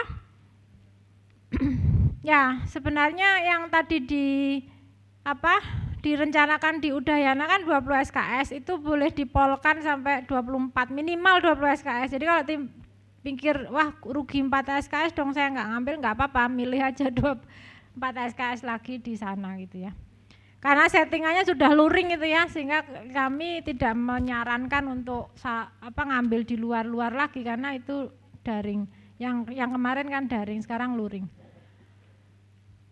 ya, sebenarnya yang tadi direncanakan di Udayana kan 20 SKS itu boleh dipolkan sampai 24, minimal 20 SKS. Jadi kalau pikir wah rugi 4 SKS dong saya nggak ngambil, nggak apa-apa, milih aja 4 SKS lagi di sana gitu ya. Karena settingannya sudah luring gitu ya, sehingga kami tidak menyarankan untuk ngambil di luar-luar lagi karena itu daring. Yang kemarin kan daring, sekarang luring.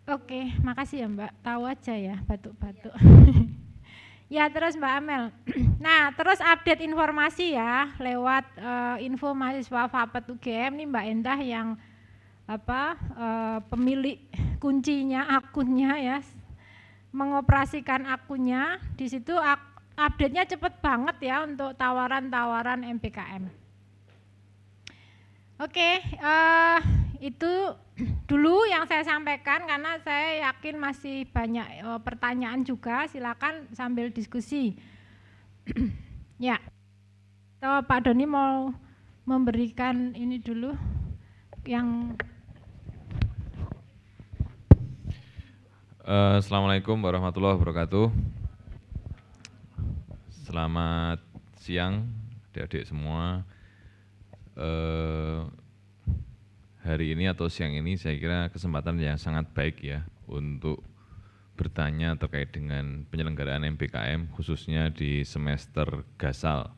Oke, makasih ya Mbak. Tahu aja ya batuk-batuk. Ya terus Mbak Amel. Nah terus update informasi ya lewat info mahasiswa Fapet UGM nih Mbak Endah yang pemilik kuncinya akunnya ya, mengoperasikan akunnya. Di situ update-nya cepet banget ya untuk tawaran-tawaran MBKM. Oke, itu dulu yang saya sampaikan karena saya yakin masih banyak pertanyaan juga, silakan sambil diskusi. Ya, Pak Doni mau memberikan ini dulu yang. Assalamualaikum warahmatullahi wabarakatuh. Selamat siang adik-adik semua. Hari ini atau siang ini saya kira kesempatan yang sangat baik ya untuk bertanya terkait dengan penyelenggaraan MBKM khususnya di semester Gasal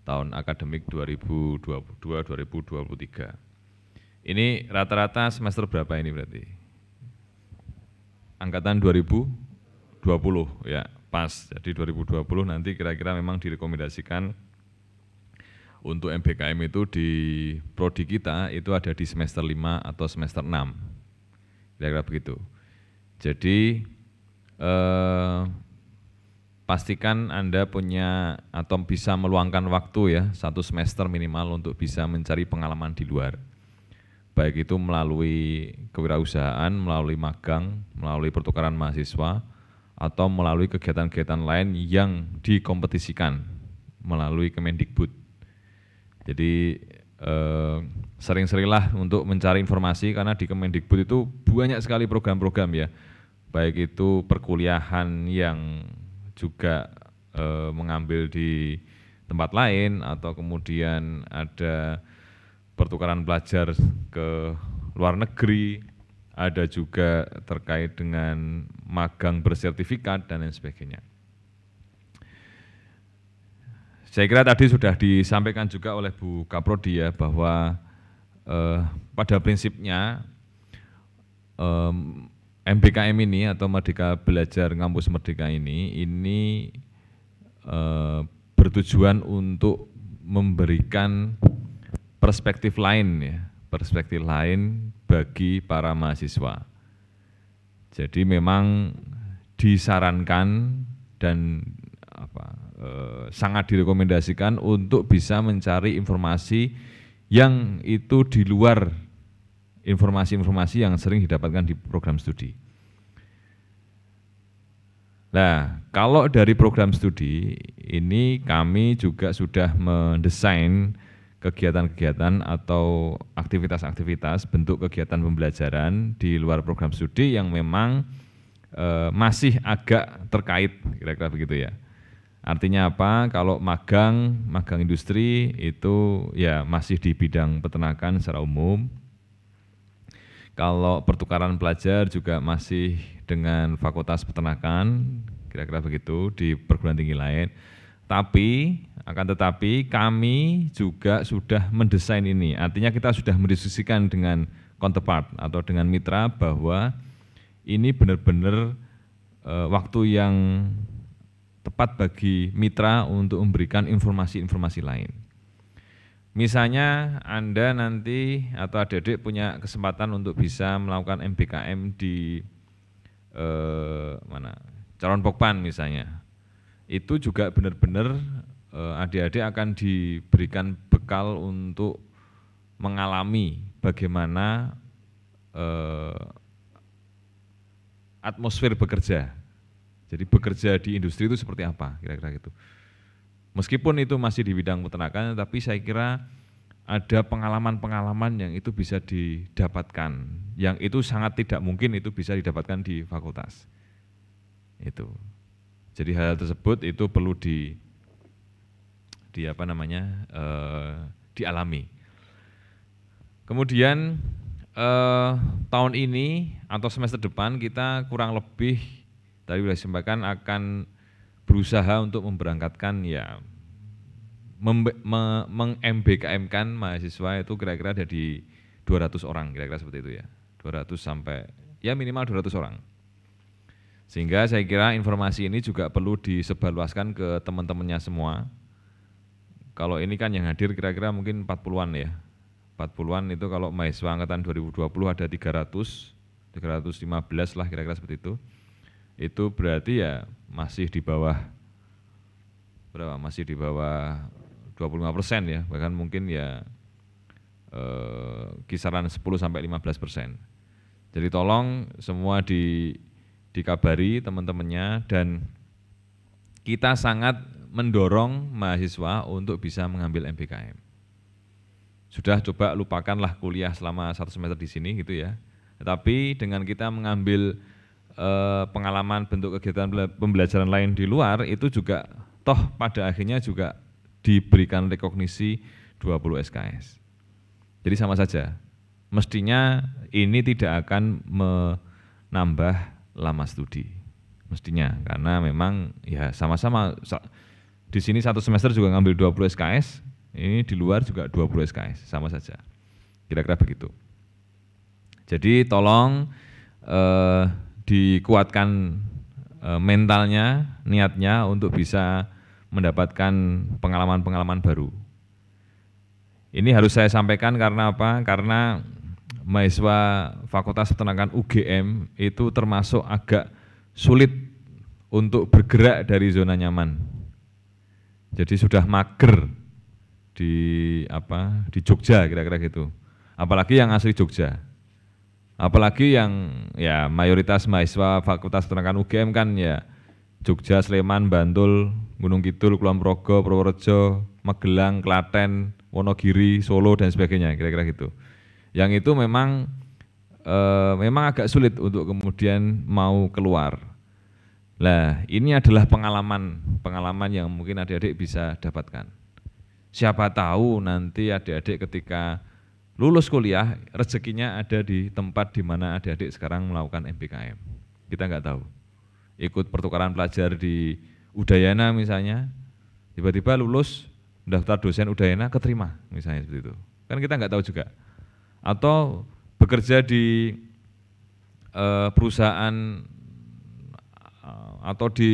tahun akademik 2022-2023. Ini rata-rata semester berapa ini berarti? Angkatan 2020 ya, pas. Jadi 2020 nanti kira-kira memang direkomendasikan untuk MBKM itu di prodi kita itu ada di semester 5 atau semester 6, kira-kira begitu. Jadi pastikan Anda punya atau bisa meluangkan waktu ya 1 semester minimal untuk bisa mencari pengalaman di luar. Baik itu melalui kewirausahaan, melalui magang, melalui pertukaran mahasiswa, atau melalui kegiatan-kegiatan lain yang dikompetisikan melalui Kemendikbud. Jadi sering-seringlah untuk mencari informasi karena di Kemendikbud itu banyak sekali program-program ya, baik itu perkuliahan yang juga mengambil di tempat lain atau kemudian ada pertukaran pelajar ke luar negeri, ada juga terkait dengan magang bersertifikat dan lain sebagainya. Saya kira tadi sudah disampaikan juga oleh Bu Kaprodi ya bahwa pada prinsipnya MBKM ini atau Merdeka Belajar Ngampus Merdeka ini bertujuan untuk memberikan perspektif lain ya, perspektif lain bagi para mahasiswa. Jadi memang disarankan dan sangat direkomendasikan untuk bisa mencari informasi yang itu di luar informasi-informasi yang sering didapatkan di program studi. Nah, kalau dari program studi ini kami juga sudah mendesain kegiatan-kegiatan atau aktivitas-aktivitas bentuk kegiatan pembelajaran di luar program studi yang memang masih agak terkait, kira-kira begitu ya. Artinya apa? Kalau magang industri itu ya masih di bidang peternakan secara umum. Kalau pertukaran pelajar juga masih dengan fakultas peternakan, kira-kira begitu di perguruan tinggi lain. Tapi, akan tetapi kami juga sudah mendesain ini. Artinya kita sudah mendiskusikan dengan counterpart atau dengan mitra bahwa ini benar-benar waktu yang tepat bagi mitra untuk memberikan informasi-informasi lain. Misalnya Anda nanti atau adik-adik punya kesempatan untuk bisa melakukan MBKM di Calon Pokpan misalnya. Itu juga benar-benar adik-adik akan diberikan bekal untuk mengalami bagaimana atmosfer bekerja. Jadi bekerja di industri itu seperti apa, kira-kira gitu. Meskipun itu masih di bidang peternakan, tapi saya kira ada pengalaman-pengalaman yang itu bisa didapatkan, yang itu sangat tidak mungkin itu bisa didapatkan di fakultas. Itu. Jadi hal tersebut itu perlu dialami. Kemudian tahun ini atau semester depan kita kurang lebih tadi sudah disampaikan akan berusaha untuk memberangkatkan ya meng-MBKM-kan mahasiswa itu kira-kira ada di 200 orang, kira-kira seperti itu ya. 200 sampai ya minimal 200 orang. Sehingga saya kira informasi ini juga perlu disebarluaskan ke teman-temannya semua. Kalau ini kan yang hadir kira-kira mungkin 40-an ya. 40-an itu kalau mahasiswa angkatan 2020 ada 315 lah kira-kira seperti itu. Itu berarti ya masih di bawah berapa? Masih di bawah 25% ya, bahkan mungkin ya kisaran 10 sampai 15%. Jadi tolong semua dikabari teman-temannya dan kita sangat mendorong mahasiswa untuk bisa mengambil MBKM. Sudah coba lupakanlah kuliah selama 1 semester di sini gitu ya. Tetapi dengan kita mengambil pengalaman bentuk kegiatan pembelajaran lain di luar itu juga toh pada akhirnya juga diberikan rekognisi 20 SKS. Jadi sama saja, mestinya ini tidak akan menambah lama studi, mestinya karena memang ya sama-sama di sini 1 semester juga ngambil 20 SKS, ini di luar juga 20 SKS, sama saja, kira-kira begitu. Jadi tolong dikuatkan mentalnya, niatnya untuk bisa mendapatkan pengalaman-pengalaman baru. Ini harus saya sampaikan karena apa? Karena mahasiswa Fakultas Peternakan UGM itu termasuk agak sulit untuk bergerak dari zona nyaman. Jadi sudah mager di Jogja kira-kira gitu. Apalagi yang asli Jogja. Apalagi yang ya mayoritas mahasiswa Fakultas Peternakan UGM kan ya Jogja, Sleman, Bantul, Gunung Kidul, Kulon Progo, Purworejo, Magelang, Klaten, Wonogiri, Solo dan sebagainya, kira-kira gitu. Yang itu memang agak sulit untuk kemudian mau keluar. Nah, ini adalah pengalaman yang mungkin adik-adik bisa dapatkan. Siapa tahu nanti adik-adik ketika lulus kuliah, rezekinya ada di tempat di mana adik-adik sekarang melakukan MBKM. Kita nggak tahu. Ikut pertukaran pelajar di Udayana misalnya, tiba-tiba lulus, daftar dosen Udayana, keterima misalnya seperti itu. Kan kita nggak tahu juga. Atau bekerja di perusahaan atau di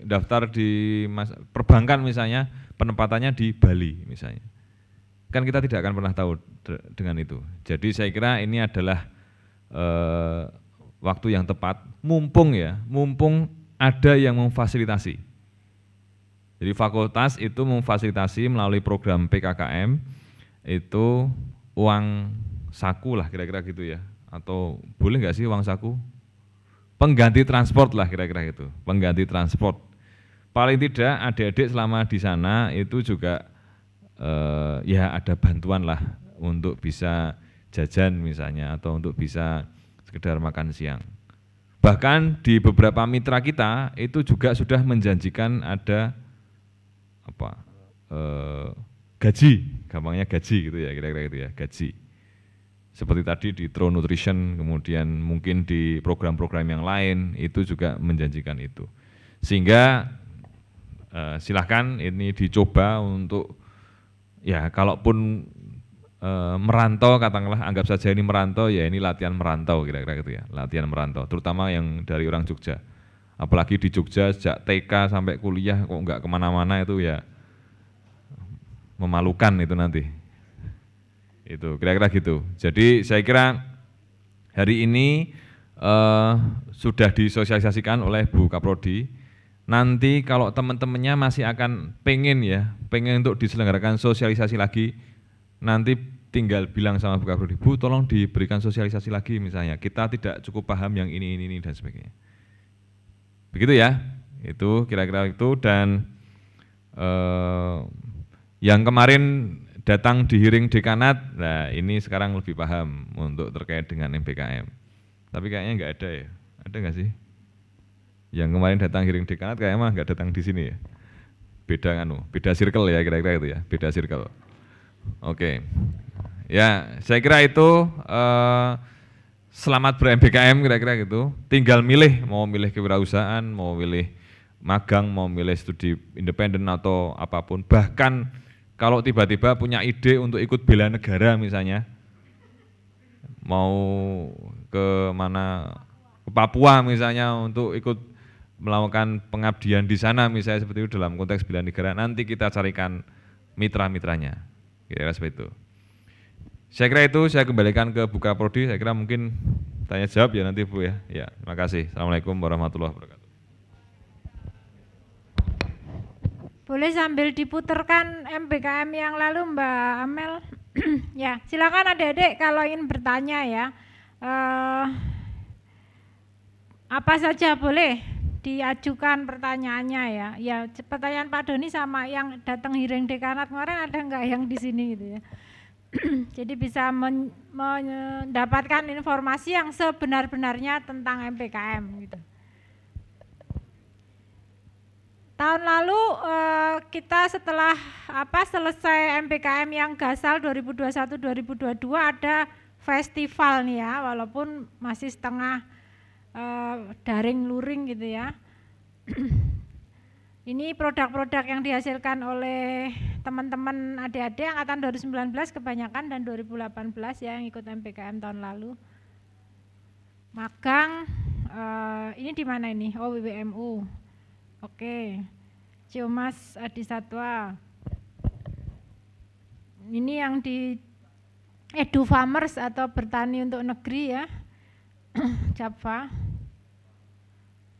daftar di perbankan misalnya, penempatannya di Bali misalnya. Kan kita tidak akan pernah tahu dengan itu. Jadi saya kira ini adalah waktu yang tepat, mumpung ada yang memfasilitasi. Jadi fakultas itu memfasilitasi melalui program PKKM itu uang saku lah kira-kira gitu ya. Atau boleh nggak sih uang saku? Pengganti transport lah kira-kira gitu, pengganti transport. Paling tidak adik-adik selama di sana itu juga ya ada bantuan lah untuk bisa jajan misalnya atau untuk bisa sekedar makan siang. Bahkan di beberapa mitra kita itu juga sudah menjanjikan ada gaji, gampangnya gaji gitu ya, kira-kira gitu ya, gaji. Seperti tadi di True Nutrition, kemudian mungkin di program-program yang lain itu juga menjanjikan itu. Sehingga silahkan ini dicoba untuk ya kalaupun merantau, katakanlah anggap saja ini merantau, ya ini latihan merantau kira-kira gitu ya, latihan merantau, terutama yang dari orang Jogja. Apalagi di Jogja sejak TK sampai kuliah kok nggak kemana-mana itu ya memalukan itu nanti. Itu kira-kira gitu. Jadi saya kira hari ini sudah disosialisasikan oleh Bu Kaprodi. Nanti kalau teman-temannya masih akan pengen untuk diselenggarakan sosialisasi lagi, nanti tinggal bilang sama Buka Prodi, Bu tolong diberikan sosialisasi lagi misalnya, kita tidak cukup paham yang ini dan sebagainya. Begitu ya, itu kira-kira itu. Dan yang kemarin datang di hearing dekanat, nah ini sekarang lebih paham untuk terkait dengan MBKM. Tapi kayaknya nggak ada ya, ada nggak sih? Yang kemarin datang hearing dekanat kayaknya mah nggak datang di sini ya. Beda circle ya kira-kira itu ya, beda circle. Oke, ya saya kira itu selamat ber-MBKM kira-kira gitu. Tinggal milih, mau milih kewirausahaan, mau milih magang, mau milih studi independen atau apapun. Bahkan kalau tiba-tiba punya ide untuk ikut bela negara misalnya, mau ke mana, ke Papua misalnya untuk ikut melakukan pengabdian di sana misalnya seperti itu dalam konteks bela negara, nanti kita carikan mitra-mitranya, kira-kira seperti itu. Saya kira itu, saya kembalikan ke Buka Prodi, saya kira mungkin tanya jawab ya nanti Bu ya. Ya, terima kasih. Assalamualaikum warahmatullahi wabarakatuh. Boleh sambil diputarkan MBKM yang lalu Mbak Amel. Ya, silakan adik-adik kalau ingin bertanya ya. Apa saja boleh diajukan pertanyaannya ya. Ya, pertanyaan Pak Doni sama yang datang hearing dekanat kemarin ada enggak yang di sini gitu ya. Jadi bisa mendapatkan informasi yang sebenar-benarnya tentang MBKM gitu. Tahun lalu kita setelah selesai MBKM yang Gasal 2021-2022 ada festival nih ya, walaupun masih setengah daring luring gitu ya. Ini produk-produk yang dihasilkan oleh teman-teman adik-adik angkatan 2019 kebanyakan dan 2018 ya yang ikut MBKM tahun lalu. Magang ini di mana ini? Oh, WWMU. Oke. Ciomas Adi Satwa. Ini yang di Edu Farmers atau bertani untuk negeri ya. Japfa.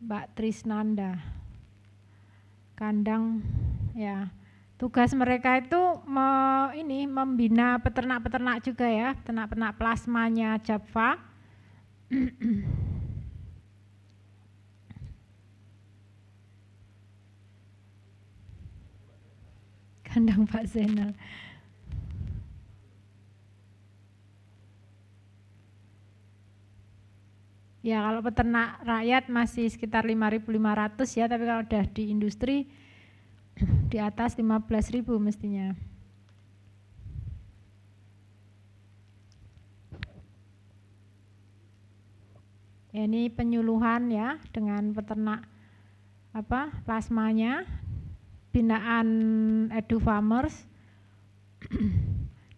Mbak Trisnanda. Kandang ya. Tugas mereka itu membina peternak-peternak juga ya, peternak-peternak plasmanya Japfa. Kandang Pak Zainal. Ya kalau peternak rakyat masih sekitar 5.500 ya, tapi kalau udah di industri di atas 15.000 mestinya. Ya, ini penyuluhan ya dengan peternak plasmanya, binaan Edu Farmers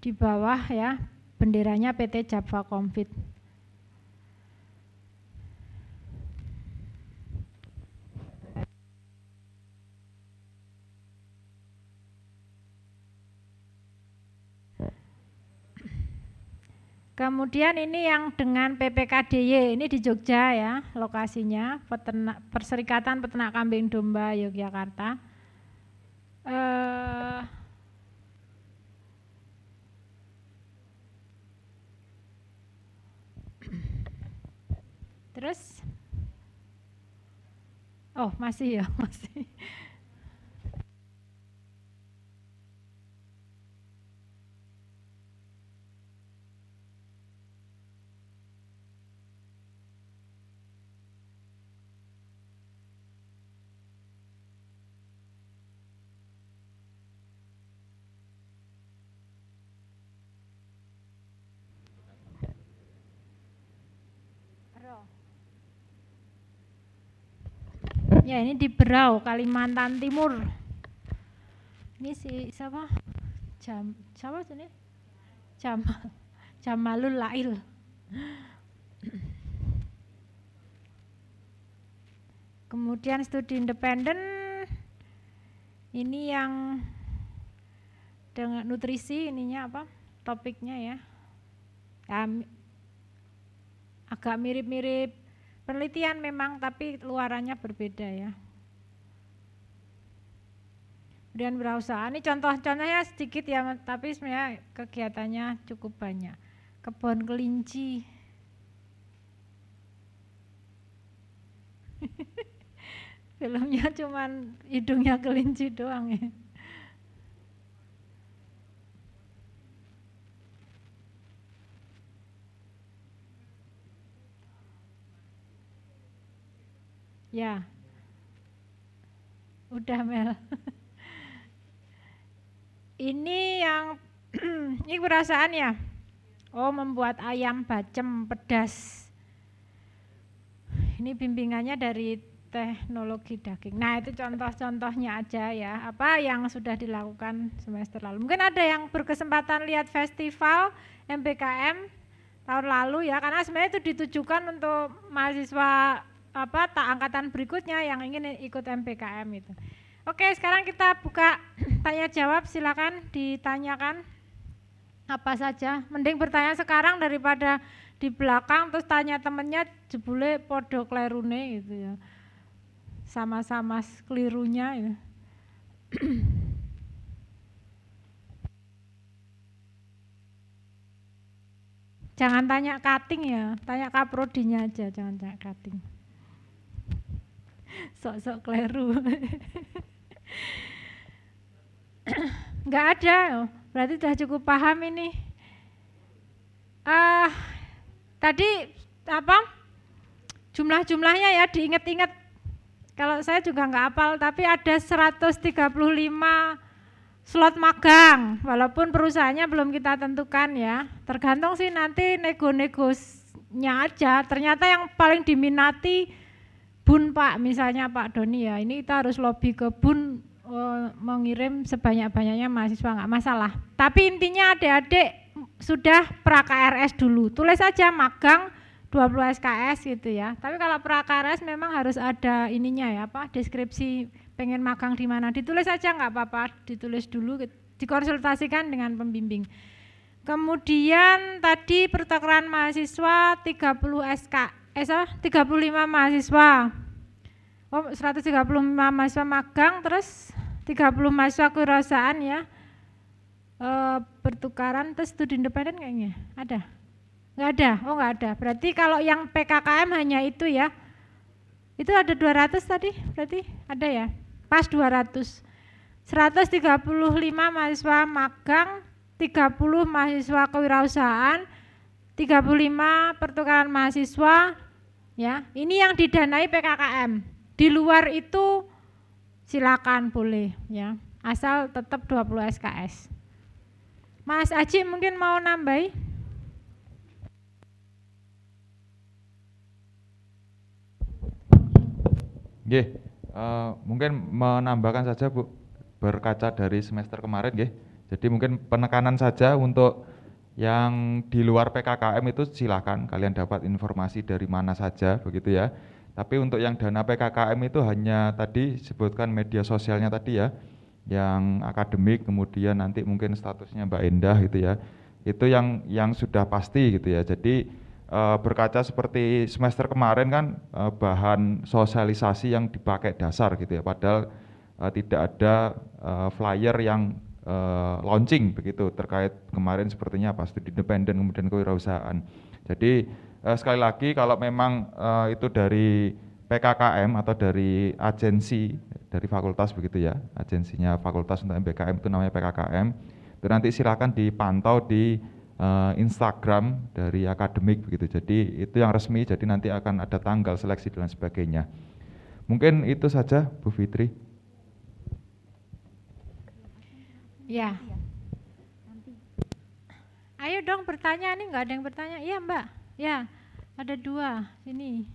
di bawah ya benderanya PT Japfa Comfit. Kemudian ini yang dengan PPKDY, ini di Jogja ya lokasinya, Perserikatan Peternak Kambing Domba Yogyakarta. Terus, oh masih ya, masih. Ya ini di Berau, Kalimantan Timur. Ini siapa? Siapa sini? Jamalul Lail. Kemudian studi independen, ini yang dengan nutrisi ininya topiknya ya. Agak mirip-mirip penelitian memang, tapi luarannya berbeda ya. Kemudian wirausaha, ini contoh-contohnya sedikit ya, tapi sebenarnya kegiatannya cukup banyak. Kebun kelinci. Filmnya cuman hidungnya kelinci doang ya. Ya, udah Mel. Ini yang ini perasaan ya. Oh, membuat ayam bacem pedas. Ini bimbingannya dari teknologi daging. Nah, itu contoh-contohnya aja ya. Apa yang sudah dilakukan semester lalu. Mungkin ada yang berkesempatan lihat festival MBKM tahun lalu ya, karena sebenarnya itu ditujukan untuk mahasiswa angkatan berikutnya yang ingin ikut MBKM itu. Oke, sekarang kita buka tanya jawab, silakan ditanyakan apa saja. Mending bertanya sekarang daripada di belakang terus tanya temennya jebule podo klerune gitu ya. Sama-sama kelirunya ya. Jangan tanya cutting ya, tanya kaprodinya aja, jangan tanya cutting. Sok-sok kleru. Enggak ada, berarti sudah cukup paham ini. Tadi jumlah-jumlahnya ya diingat-ingat. Kalau saya juga enggak hafal, tapi ada 135 slot magang, walaupun perusahaannya belum kita tentukan ya. Tergantung sih nanti nego-negosnya aja. Ternyata yang paling diminati Bun Pak, misalnya Pak Doni ya, ini kita harus lobby ke Bun mengirim sebanyak-banyaknya mahasiswa, nggak masalah. Tapi intinya adik-adik sudah pra-KRS dulu, tulis aja magang 20 SKS gitu ya. Tapi kalau pra-KRS memang harus ada ininya ya, deskripsi pengen magang di mana, ditulis aja nggak apa-apa, ditulis dulu, dikonsultasikan dengan pembimbing. Kemudian tadi pertukaran mahasiswa 35 mahasiswa. 135 mahasiswa magang, terus 30 mahasiswa kewirausahaan ya. Pertukaran terus studi independen kayaknya. Ada? Enggak ada? Oh enggak ada. Berarti kalau yang PKKM hanya itu ya. Itu ada 200 tadi, berarti ada ya? Pas 200. 135 mahasiswa magang, 30 mahasiswa kewirausahaan, 35 pertukaran mahasiswa ya. Ini yang didanai PKKM. Di luar itu silakan boleh ya. Asal tetap 20 SKS. Mas Aji mungkin mau nambahi? Nggih, mungkin menambahkan saja Bu, berkaca dari semester kemarin nggih. Jadi mungkin penekanan saja untuk yang di luar PKKM itu silakan kalian dapat informasi dari mana saja begitu ya. Tapi untuk yang dana PKKM itu hanya tadi sebutkan media sosialnya tadi ya, yang akademik, kemudian nanti mungkin statusnya Mbak Endah gitu ya. Itu yang sudah pasti gitu ya. Jadi berkaca seperti semester kemarin kan bahan sosialisasi yang dipakai dasar gitu ya, padahal tidak ada flyer yang launching begitu terkait kemarin sepertinya studi independen kemudian kewirausahaan. Jadi sekali lagi kalau memang itu dari PKKM atau dari agensi dari fakultas begitu ya, agensinya fakultas untuk MBKM itu namanya PKKM, itu nanti silakan dipantau di Instagram dari akademik begitu. Jadi itu yang resmi, jadi nanti akan ada tanggal seleksi dan sebagainya. Mungkin itu saja Bu Fitri. Ya. Ayo dong bertanya, nih nggak ada yang bertanya. Iya Mbak, ya ada 2 ini.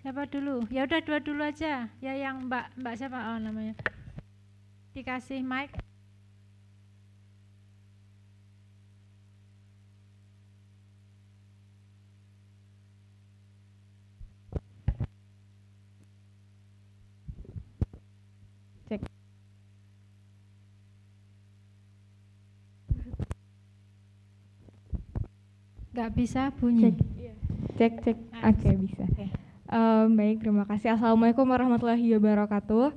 Siapa dulu? Ya udah 2 dulu aja. Ya yang Mbak siapa namanya? Dikasih mic. Cek. Nggak bisa bunyi. Cek. Oke, bisa. Okay. Baik, terima kasih. Assalamualaikum warahmatullahi wabarakatuh.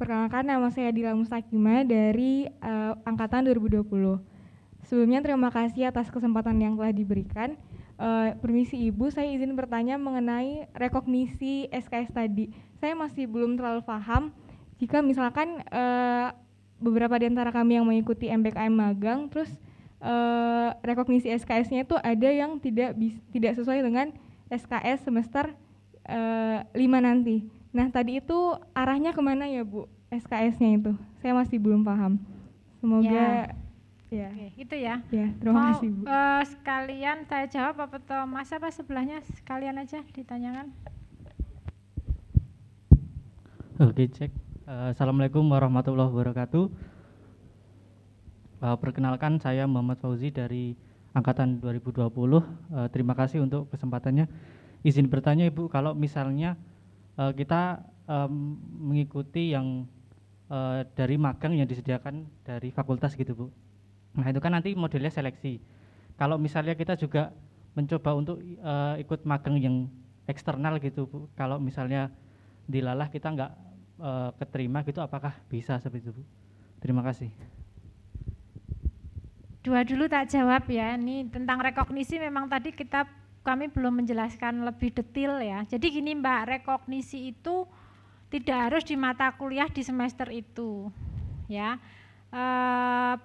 Perkenalkan, nama saya Dila Mustakima dari Angkatan 2020. Sebelumnya terima kasih atas kesempatan yang telah diberikan. Permisi Ibu, saya izin bertanya mengenai rekognisi SKS tadi. Saya masih belum terlalu paham jika misalkan beberapa di antara kami yang mengikuti MBKM magang, terus rekognisi SKS-nya itu ada yang tidak sesuai dengan SKS semester 5 nanti. Nah tadi itu arahnya kemana ya Bu SKS-nya itu? Saya masih belum paham. Semoga ya. Oke, itu ya. Ya, terima kasih Bu. Sekalian saya jawab apa Mas apa sebelahnya sekalian aja ditanyakan. Oke, cek. Assalamualaikum warahmatullahi wabarakatuh. Perkenalkan, saya Muhammad Fauzi dari Angkatan 2020. Terima kasih untuk kesempatannya. Izin bertanya Ibu, kalau misalnya kita mengikuti yang dari magang yang disediakan dari fakultas gitu Bu. Nah itu kan nanti modelnya seleksi. Kalau misalnya kita juga mencoba untuk ikut magang yang eksternal gitu Bu, kalau misalnya dilalah kita nggak keterima gitu, apakah bisa seperti itu Bu? Terima kasih. Dua dulu tak jawab ya. Ini tentang rekognisi memang tadi kami belum menjelaskan lebih detail ya. Jadi gini Mbak, rekognisi itu tidak harus di mata kuliah di semester itu ya.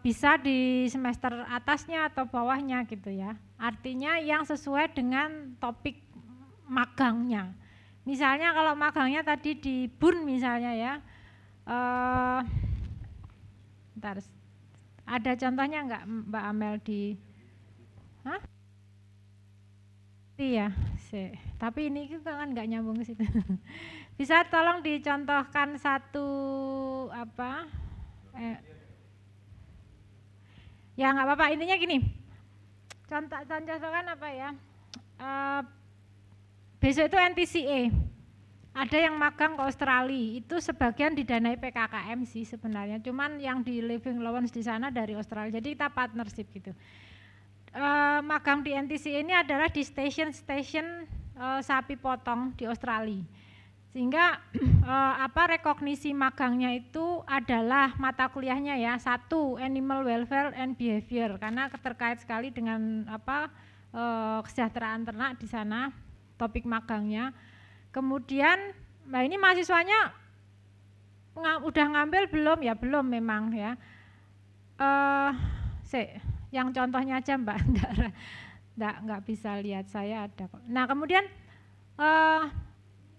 Bisa di semester atasnya atau bawahnya gitu ya. Artinya yang sesuai dengan topik magangnya. Misalnya kalau magangnya tadi di BUN misalnya ya, bentar, ada contohnya enggak Mbak Amel di Iya, tapi ini kan nggak nyambung ke situ. Bisa tolong dicontohkan satu apa? Ya nggak apa-apa. Intinya gini, contohkan apa ya? Besok itu NTCA. Ada yang magang ke Australia, itu sebagian didanai PKKM sih sebenarnya. Cuman yang di living allowance di sana dari Australia. Jadi kita partnership gitu. Magang di NTC ini adalah di stasiun sapi potong di Australia, sehingga rekognisi magangnya itu adalah mata kuliahnya ya, satu animal welfare and behavior karena terkait sekali dengan kesejahteraan ternak di sana topik magangnya. Kemudian ini mahasiswanya udah ngambil belum ya? Belum memang ya. Yang contohnya aja Mbak, enggak bisa lihat, saya ada kok. Nah kemudian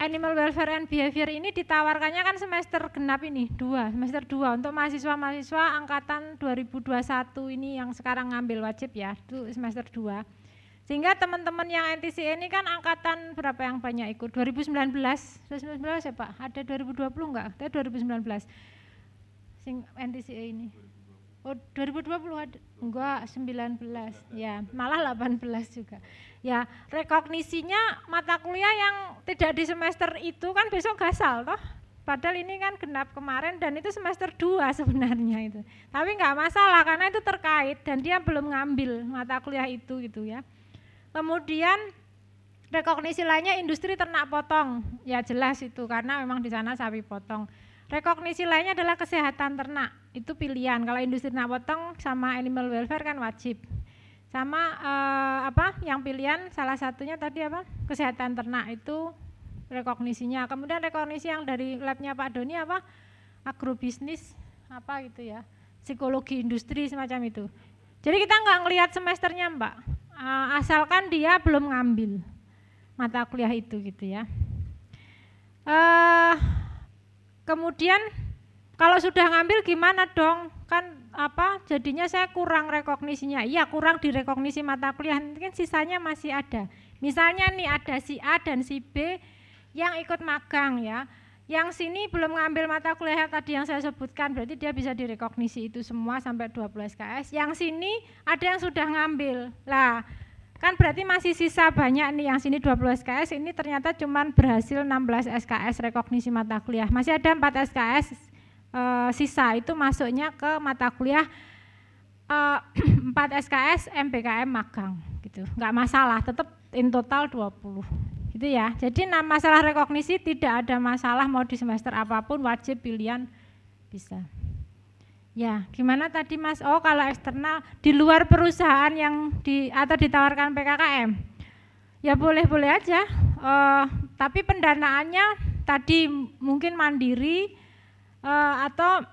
animal welfare and behavior ini ditawarkannya kan semester genap ini, semester 2 untuk mahasiswa-mahasiswa angkatan 2021 ini yang sekarang ngambil wajib ya, itu semester 2. Sehingga teman-teman yang NTCA ini kan angkatan berapa yang banyak ikut? 2019 ya Pak? Ada 2020 enggak? Ada 2019 sing NTCA ini. Oh 2020 ada? Enggak, 19 ya, malah 18 juga. Ya, rekognisinya mata kuliah yang tidak di semester itu kan besok gasal toh. Padahal ini kan genap kemarin dan itu semester 2 sebenarnya itu. Tapi enggak masalah karena itu terkait dan dia belum ngambil mata kuliah itu gitu ya. Kemudian rekognisi lainnya industri ternak potong. Ya jelas itu karena memang di sana sapi potong. Rekognisi lainnya adalah kesehatan ternak, itu pilihan. Kalau industri ternak potong sama animal welfare kan wajib. Sama yang pilihan salah satunya tadi apa? Kesehatan ternak itu rekognisinya. Kemudian rekognisi yang dari labnya Pak Doni apa? Agrobisnis apa gitu ya? Psikologi industri semacam itu. Jadi kita nggak ngelihat semesternya Mbak, asalkan dia belum ngambil mata kuliah itu gitu ya. Kemudian kalau sudah ngambil gimana dong? Kan jadinya saya kurang rekognisinya. Iya, kurang di rekognisi mata kuliah, mungkin sisanya masih ada. Misalnya nih ada si A dan si B yang ikut magang ya. Yang sini belum ngambil mata kuliah tadi yang saya sebutkan, berarti dia bisa direkognisi itu semua sampai 20 SKS. Yang sini ada yang sudah ngambil. Lah, kan berarti masih sisa banyak nih, yang sini 20 SKS, ini ternyata cuman berhasil 16 SKS rekognisi mata kuliah. Masih ada 4 SKS sisa, itu masuknya ke mata kuliah 4 SKS MBKM magang gitu. Enggak masalah, tetap in total 20. Gitu ya. Jadi masalah rekognisi tidak ada masalah mau di semester apapun, wajib pilihan bisa. Ya, gimana tadi Mas? Oh, kalau eksternal di luar perusahaan yang atau ditawarkan PKKM, ya boleh-boleh aja. Tapi pendanaannya tadi mungkin mandiri atau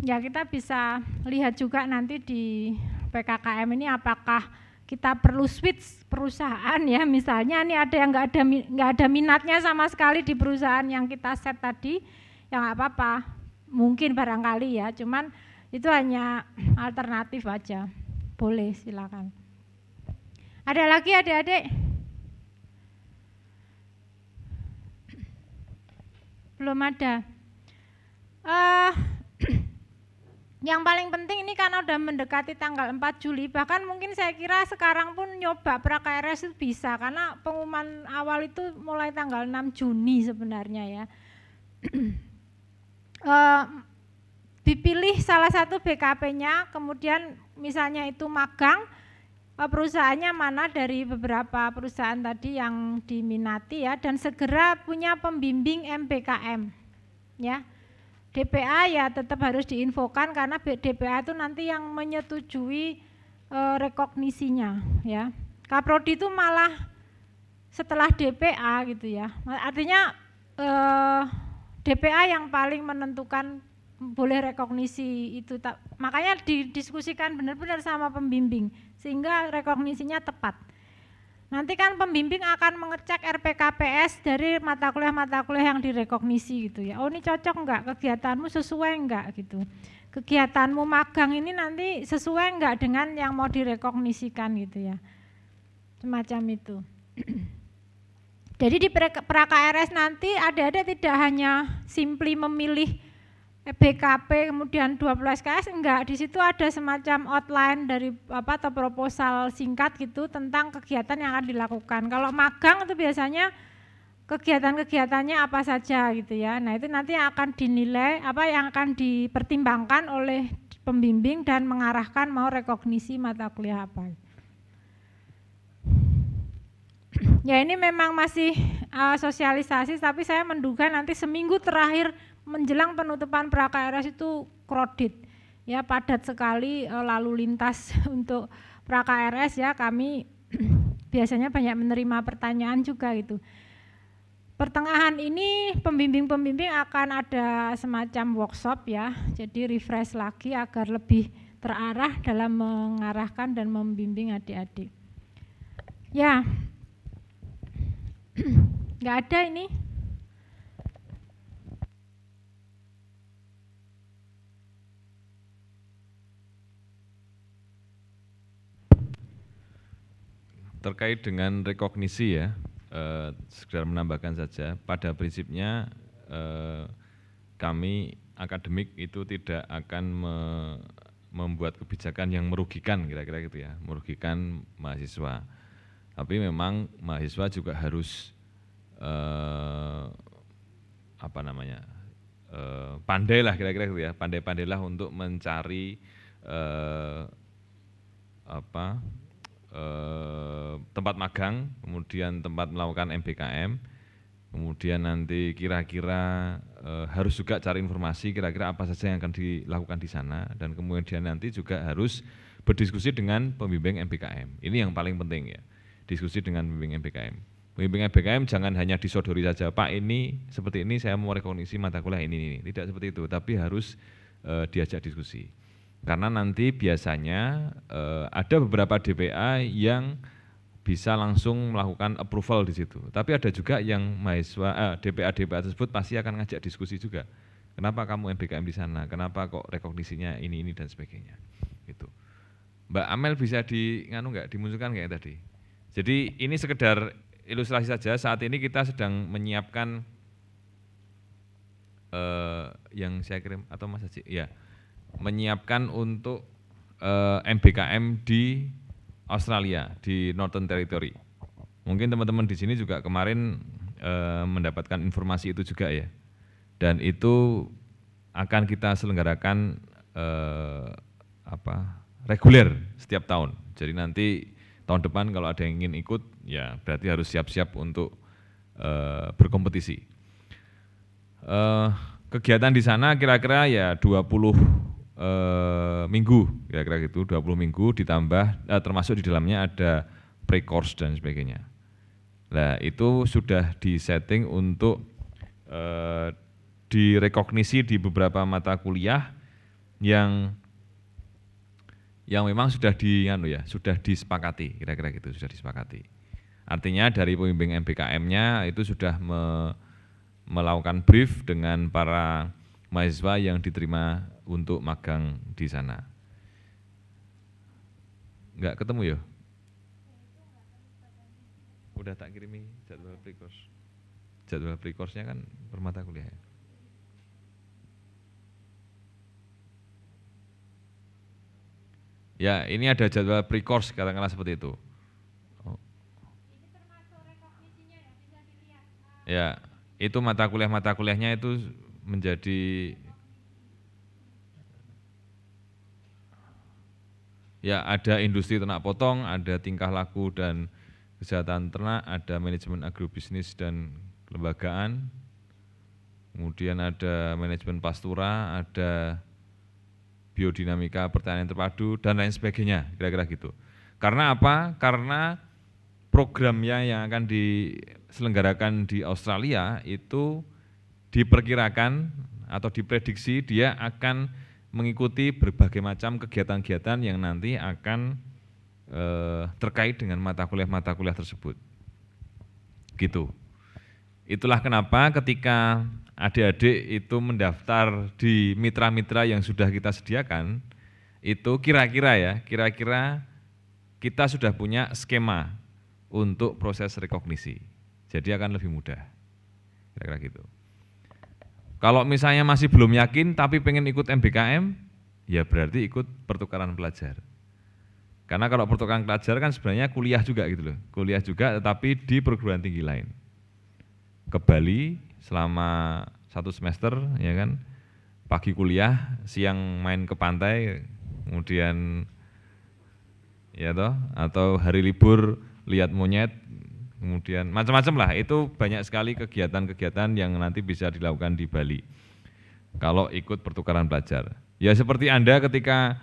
ya kita bisa lihat juga nanti di PKKM ini apakah kita perlu switch perusahaan ya. Misalnya ini ada yang nggak ada minatnya sama sekali di perusahaan yang kita set tadi, ya nggak apa-apa. Mungkin barangkali ya, cuman itu hanya alternatif aja. Boleh, silakan. Ada lagi adik-adik? Belum ada. Yang paling penting ini karena udah mendekati tanggal 4 Juli, bahkan mungkin saya kira sekarang pun nyoba pra-KRS itu bisa, karena pengumuman awal itu mulai tanggal 6 Juni sebenarnya ya. Dipilih salah satu BKP-nya, kemudian misalnya itu magang, perusahaannya mana dari beberapa perusahaan tadi yang diminati ya, dan segera punya pembimbing MBKM ya. DPA ya tetap harus diinfokan karena DPA itu nanti yang menyetujui rekognisinya ya. Kaprodi itu malah setelah DPA gitu ya, artinya DPA yang paling menentukan boleh rekognisi itu, makanya didiskusikan benar-benar sama pembimbing sehingga rekognisinya tepat. Nanti kan pembimbing akan mengecek RPKPS dari mata kuliah yang direkognisi gitu ya. Oh ini cocok enggak, kegiatanmu sesuai enggak gitu. Kegiatanmu magang ini nanti sesuai enggak dengan yang mau direkognisikan gitu ya. Semacam itu. Jadi di pra-KRS nanti ada tidak hanya simply memilih BKP kemudian 12 SKS, enggak, di situ ada semacam outline dari atau proposal singkat gitu tentang kegiatan yang akan dilakukan. Kalau magang itu biasanya kegiatan-kegiatannya apa saja gitu ya. Nah, itu nanti akan dinilai yang akan dipertimbangkan oleh pembimbing dan mengarahkan mau rekognisi mata kuliah apa. Ya ini memang masih sosialisasi, tapi saya menduga nanti seminggu terakhir menjelang penutupan pra-KRS itu kredit ya, padat sekali lalu lintas untuk pra-KRS ya. Kami biasanya banyak menerima pertanyaan juga gitu. Pertengahan ini pembimbing-pembimbing akan ada semacam workshop ya, jadi refresh lagi agar lebih terarah dalam mengarahkan dan membimbing adik-adik ya. Nggak ada ini. Terkait dengan rekognisi ya, sekedar menambahkan saja, pada prinsipnya kami akademik itu tidak akan membuat kebijakan yang merugikan, kira-kira gitu ya, merugikan mahasiswa. Tapi memang mahasiswa juga harus pandailah kira-kira gitu ya, pandai-pandailah untuk mencari tempat magang, kemudian tempat melakukan MBKM, kemudian nanti kira-kira harus juga cari informasi kira-kira apa saja yang akan dilakukan di sana, dan kemudian nanti juga harus berdiskusi dengan pembimbing MBKM. Ini yang paling penting ya, diskusi dengan pembimbing MBKM. Pembimbing MBKM jangan hanya disodori saja, Pak ini seperti ini saya mau rekognisi mata kuliah ini, tidak seperti itu, tapi harus diajak diskusi. Karena nanti biasanya ada beberapa DPA yang bisa langsung melakukan approval di situ. Tapi ada juga yang mahasiswa DPA tersebut pasti akan ngajak diskusi juga. Kenapa kamu MBKM di sana? Kenapa kok rekognisinya ini dan sebagainya. Gitu. Mbak Amel bisa dimunculkan nggak tadi? Jadi ini sekedar ilustrasi saja. Saat ini kita sedang menyiapkan yang saya kirim atau Mas Haji, ya. Menyiapkan untuk MBKM di Australia, di Northern Territory. Mungkin teman-teman di sini juga kemarin mendapatkan informasi itu juga ya. Dan itu akan kita selenggarakan reguler setiap tahun. Jadi nanti tahun depan kalau ada yang ingin ikut, ya berarti harus siap-siap untuk berkompetisi. kegiatan di sana kira-kira ya 20 minggu, kira-kira gitu, 20 minggu ditambah termasuk di dalamnya ada pre-course dan sebagainya. Nah, itu sudah disetting untuk direkognisi di beberapa mata kuliah yang memang sudah sudah disepakati, kira-kira gitu, sudah disepakati. Artinya dari pembimbing MBKM-nya itu sudah melakukan brief dengan para mahasiswa yang diterima untuk magang di sana. Enggak ketemu ya? Udah tak kirimi jadwal pre-course. Jadwal pre-course-nya kan per mata kuliah. Ya, ini ada jadwal pre-course katakanlah seperti itu. Oh. Ini termasuk rekognisinya ya, bisa dilihat. Ya, itu mata kuliahnya itu menjadi ya ada industri ternak potong, ada tingkah laku dan kesehatan ternak, ada manajemen agrobisnis dan kelembagaan, kemudian ada manajemen pastura, ada biodinamika pertanian terpadu dan lain sebagainya, kira-kira gitu. Karena apa? Karena programnya yang akan diselenggarakan di Australia itu diperkirakan atau diprediksi dia akan mengikuti berbagai macam kegiatan-kegiatan yang nanti akan terkait dengan mata kuliah tersebut. Gitu. Itulah kenapa ketika adik-adik itu mendaftar di mitra-mitra yang sudah kita sediakan, itu kira-kira kita sudah punya skema untuk proses rekognisi. Jadi akan lebih mudah. Kira-kira gitu. Kalau misalnya masih belum yakin tapi pengen ikut MBKM, ya berarti ikut pertukaran pelajar. Karena kalau pertukaran pelajar kan sebenarnya kuliah juga gitu loh. Kuliah juga tetapi di perguruan tinggi lain. Ke Bali selama 1 semester ya kan. Pagi kuliah, siang main ke pantai, kemudian ya toh, atau hari libur lihat monyet, kemudian macam-macam lah. Itu banyak sekali kegiatan-kegiatan yang nanti bisa dilakukan di Bali kalau ikut pertukaran pelajar. Ya seperti Anda ketika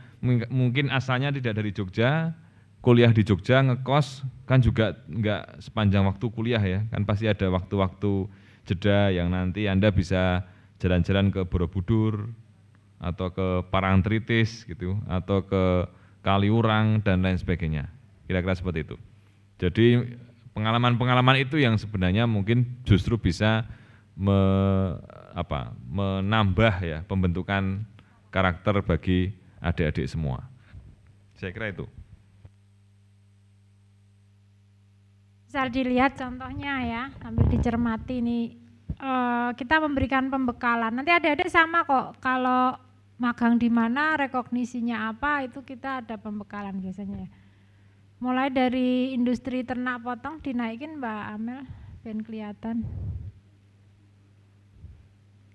mungkin asalnya tidak dari Jogja, kuliah di Jogja, ngekos, kan juga enggak sepanjang waktu kuliah ya, kan pasti ada waktu-waktu jeda yang nanti Anda bisa jalan-jalan ke Borobudur, atau ke Parangtritis gitu, atau ke Kaliurang dan lain sebagainya, kira-kira seperti itu. Jadi pengalaman-pengalaman itu yang sebenarnya mungkin justru bisa menambah ya pembentukan karakter bagi adik-adik semua. Saya kira itu. Bisa dilihat contohnya ya, sambil dicermati nih. Kita memberikan pembekalan. Nanti adik-adik sama kok, kalau magang di mana, rekognisinya apa, itu kita ada pembekalan biasanya. Mulai dari industri ternak potong dinaikin Mbak Amel, biar kelihatan.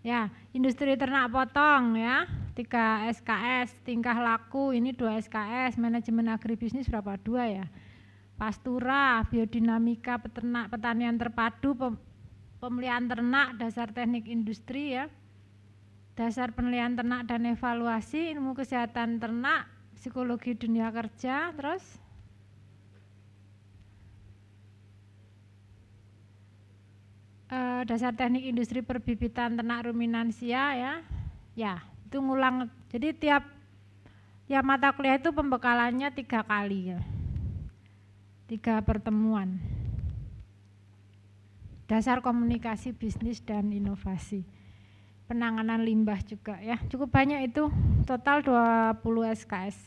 Ya, industri ternak potong ya, 3 SKS, tingkah laku ini 2 SKS, manajemen agribisnis berapa? 2 ya. Pastura, biodinamika peternak, pertanian terpadu, pemeliharaan ternak, dasar teknik industri ya. Dasar penilaian ternak dan evaluasi, ilmu kesehatan ternak, psikologi dunia kerja, terus dasar teknik industri perbibitan ternak ruminansia ya. Ya, itu ngulang. Jadi tiap mata kuliah itu pembekalannya 3 kali ya. 3 pertemuan. Dasar komunikasi bisnis dan inovasi. Penanganan limbah juga ya. Cukup banyak itu, total 20 SKS.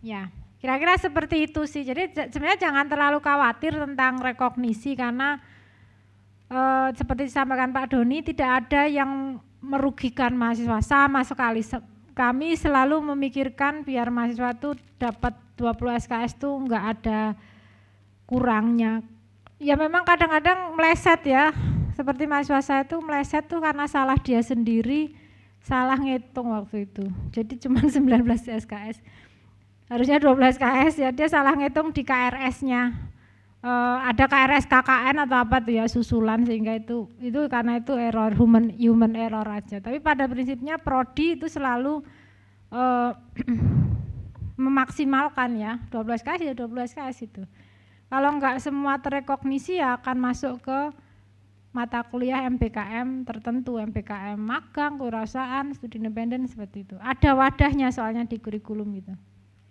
Ya. Kira-kira seperti itu sih. Jadi sebenarnya jangan terlalu khawatir tentang rekognisi karena seperti disampaikan Pak Doni tidak ada yang merugikan mahasiswa sama sekali. Kami selalu memikirkan biar mahasiswa itu dapat 20 SKS itu enggak ada kurangnya. Ya memang kadang-kadang meleset ya. Seperti mahasiswa saya itu meleset tuh karena salah dia sendiri, salah ngitung waktu itu. Jadi cuma 19 SKS. Harusnya 12 KS ya, dia salah ngitung di KRS-nya. ada KRS KKN atau apa tuh ya susulan, sehingga itu karena itu error human error aja. Tapi pada prinsipnya prodi itu selalu memaksimalkan ya 12 KS ya 12 KS itu. Kalau enggak semua terrekognisi ya akan masuk ke mata kuliah MPKM tertentu, MPKM magang, kewirausahaan, studi independen seperti itu. Ada wadahnya soalnya di kurikulum itu.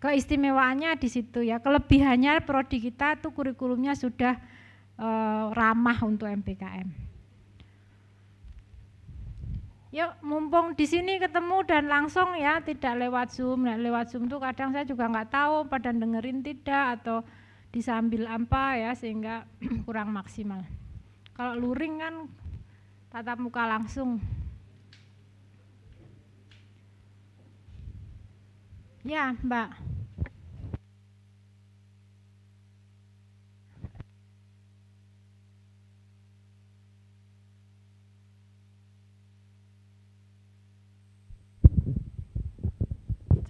Keistimewaannya di situ ya, kelebihannya prodi kita tuh kurikulumnya sudah ramah untuk MPKM. Yuk, mumpung di sini ketemu dan langsung ya, tidak lewat Zoom. Nah, lewat Zoom tuh kadang saya juga nggak tahu pada dengerin tidak atau disambil apa ya, sehingga kurang maksimal. Kalau luring kan tatap muka langsung. Ya, Mbak.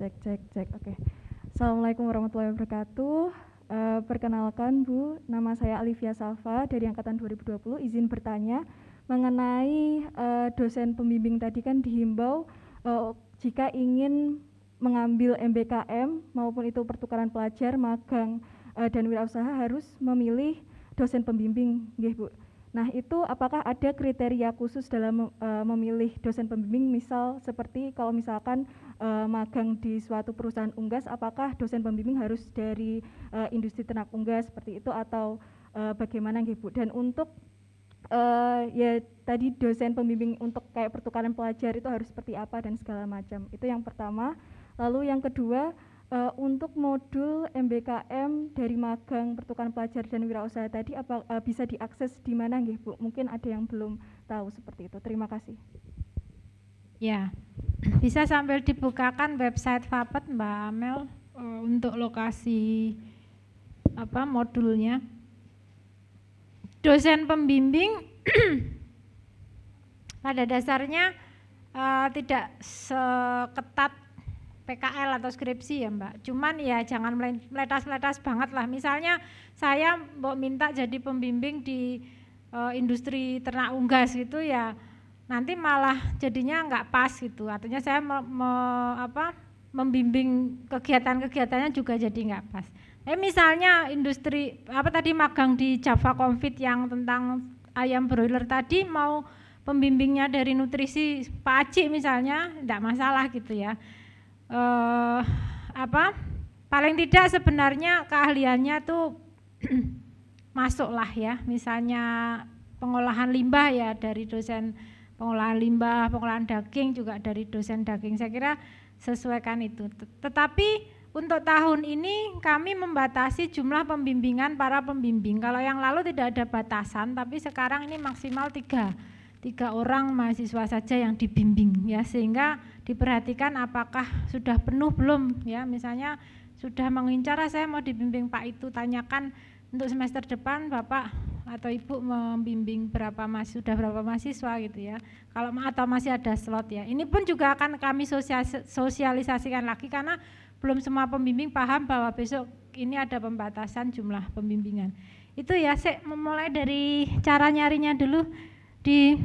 Cek. Oke. Assalamualaikum warahmatullahi wabarakatuh. Perkenalkan Bu, nama saya Alivia Safa dari angkatan 2020. Izin bertanya mengenai dosen pembimbing tadi kan dihimbau jika ingin mengambil MBKM maupun itu pertukaran pelajar, magang dan wirausaha harus memilih dosen pembimbing, nggih Bu. Nah, itu apakah ada kriteria khusus dalam memilih dosen pembimbing, misal seperti kalau misalkan magang di suatu perusahaan unggas, apakah dosen pembimbing harus dari industri ternak unggas seperti itu atau bagaimana nggih Bu? Dan untuk ya tadi dosen pembimbing untuk kayak pertukaran pelajar itu harus seperti apa dan segala macam. Itu yang pertama. Lalu yang kedua, untuk modul MBKM dari magang, pertukaran pelajar dan wirausaha tadi apa bisa diakses di mana nggih Bu? Mungkin ada yang belum tahu seperti itu. Terima kasih. Ya, bisa sambil dibukakan website FAPET Mbak Amel untuk lokasi apa modulnya. Dosen pembimbing pada dasarnya tidak seketat PKL atau skripsi ya Mbak, cuman ya jangan meletas-meletas banget lah. Misalnya saya mau minta jadi pembimbing di industri ternak unggas gitu ya, nanti malah jadinya nggak pas gitu. Artinya saya membimbing kegiatan-kegiatannya juga jadi nggak pas. Misalnya industri apa tadi magang di Java Confit yang tentang ayam broiler tadi, mau pembimbingnya dari nutrisi Pak Aci misalnya, enggak masalah gitu ya. Paling tidak sebenarnya keahliannya tuh masuklah ya, misalnya pengolahan limbah ya dari dosen pengolahan limbah, pengolahan daging juga dari dosen daging. Saya kira sesuaikan itu. Tetapi untuk tahun ini kami membatasi jumlah pembimbingan para pembimbing. Kalau yang lalu tidak ada batasan, tapi sekarang ini maksimal tiga orang mahasiswa saja yang dibimbing ya, sehingga diperhatikan apakah sudah penuh belum ya. Misalnya sudah mengincar saya mau dibimbing Pak itu, tanyakan untuk semester depan Bapak atau Ibu membimbing sudah berapa mahasiswa gitu ya. Kalau atau masih ada slot ya. Ini pun juga akan kami sosialisasikan lagi karena belum semua pembimbing paham bahwa besok ini ada pembatasan jumlah pembimbingan. Itu ya, saya memulai dari cara nyarinya dulu di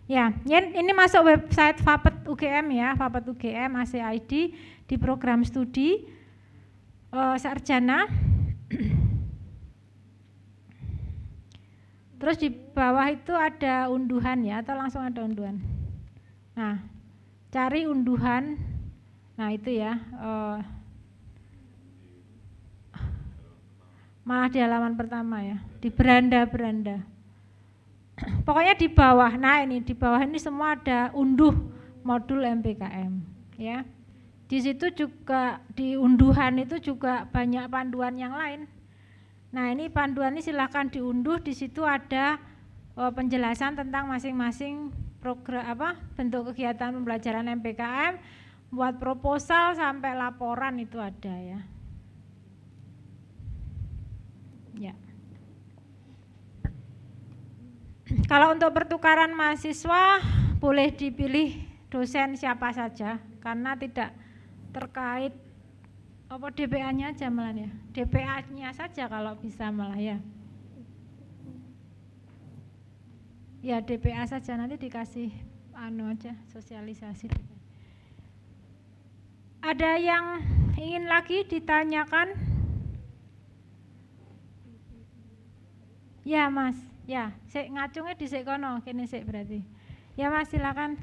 ya, ini masuk website FAPET UGM ya, FAPET UGM ACID di program studi sarjana. Terus di bawah itu ada unduhan ya, atau langsung ada unduhan. Nah, cari unduhan. Nah itu ya, malah di halaman pertama ya, di beranda. Pokoknya di bawah. Nah ini di bawah ini semua ada unduh modul MPKM ya. Di situ juga di unduhan itu juga banyak panduan yang lain. Nah ini panduan ini silahkan diunduh. Di situ ada penjelasan tentang masing-masing program bentuk kegiatan pembelajaran MPKM, buat proposal sampai laporan itu ada ya. Ya. Kalau untuk pertukaran mahasiswa boleh dipilih dosen siapa saja karena tidak terkait Apa DPA-nya aja malah ya? DPA-nya saja kalau bisa malah ya. Ya DPA saja, nanti dikasih aja sosialisasi. Ada yang ingin lagi ditanyakan? Ya Mas, ya sik ngacungnya di sik kono, kene sik berarti. Ya Mas silakan.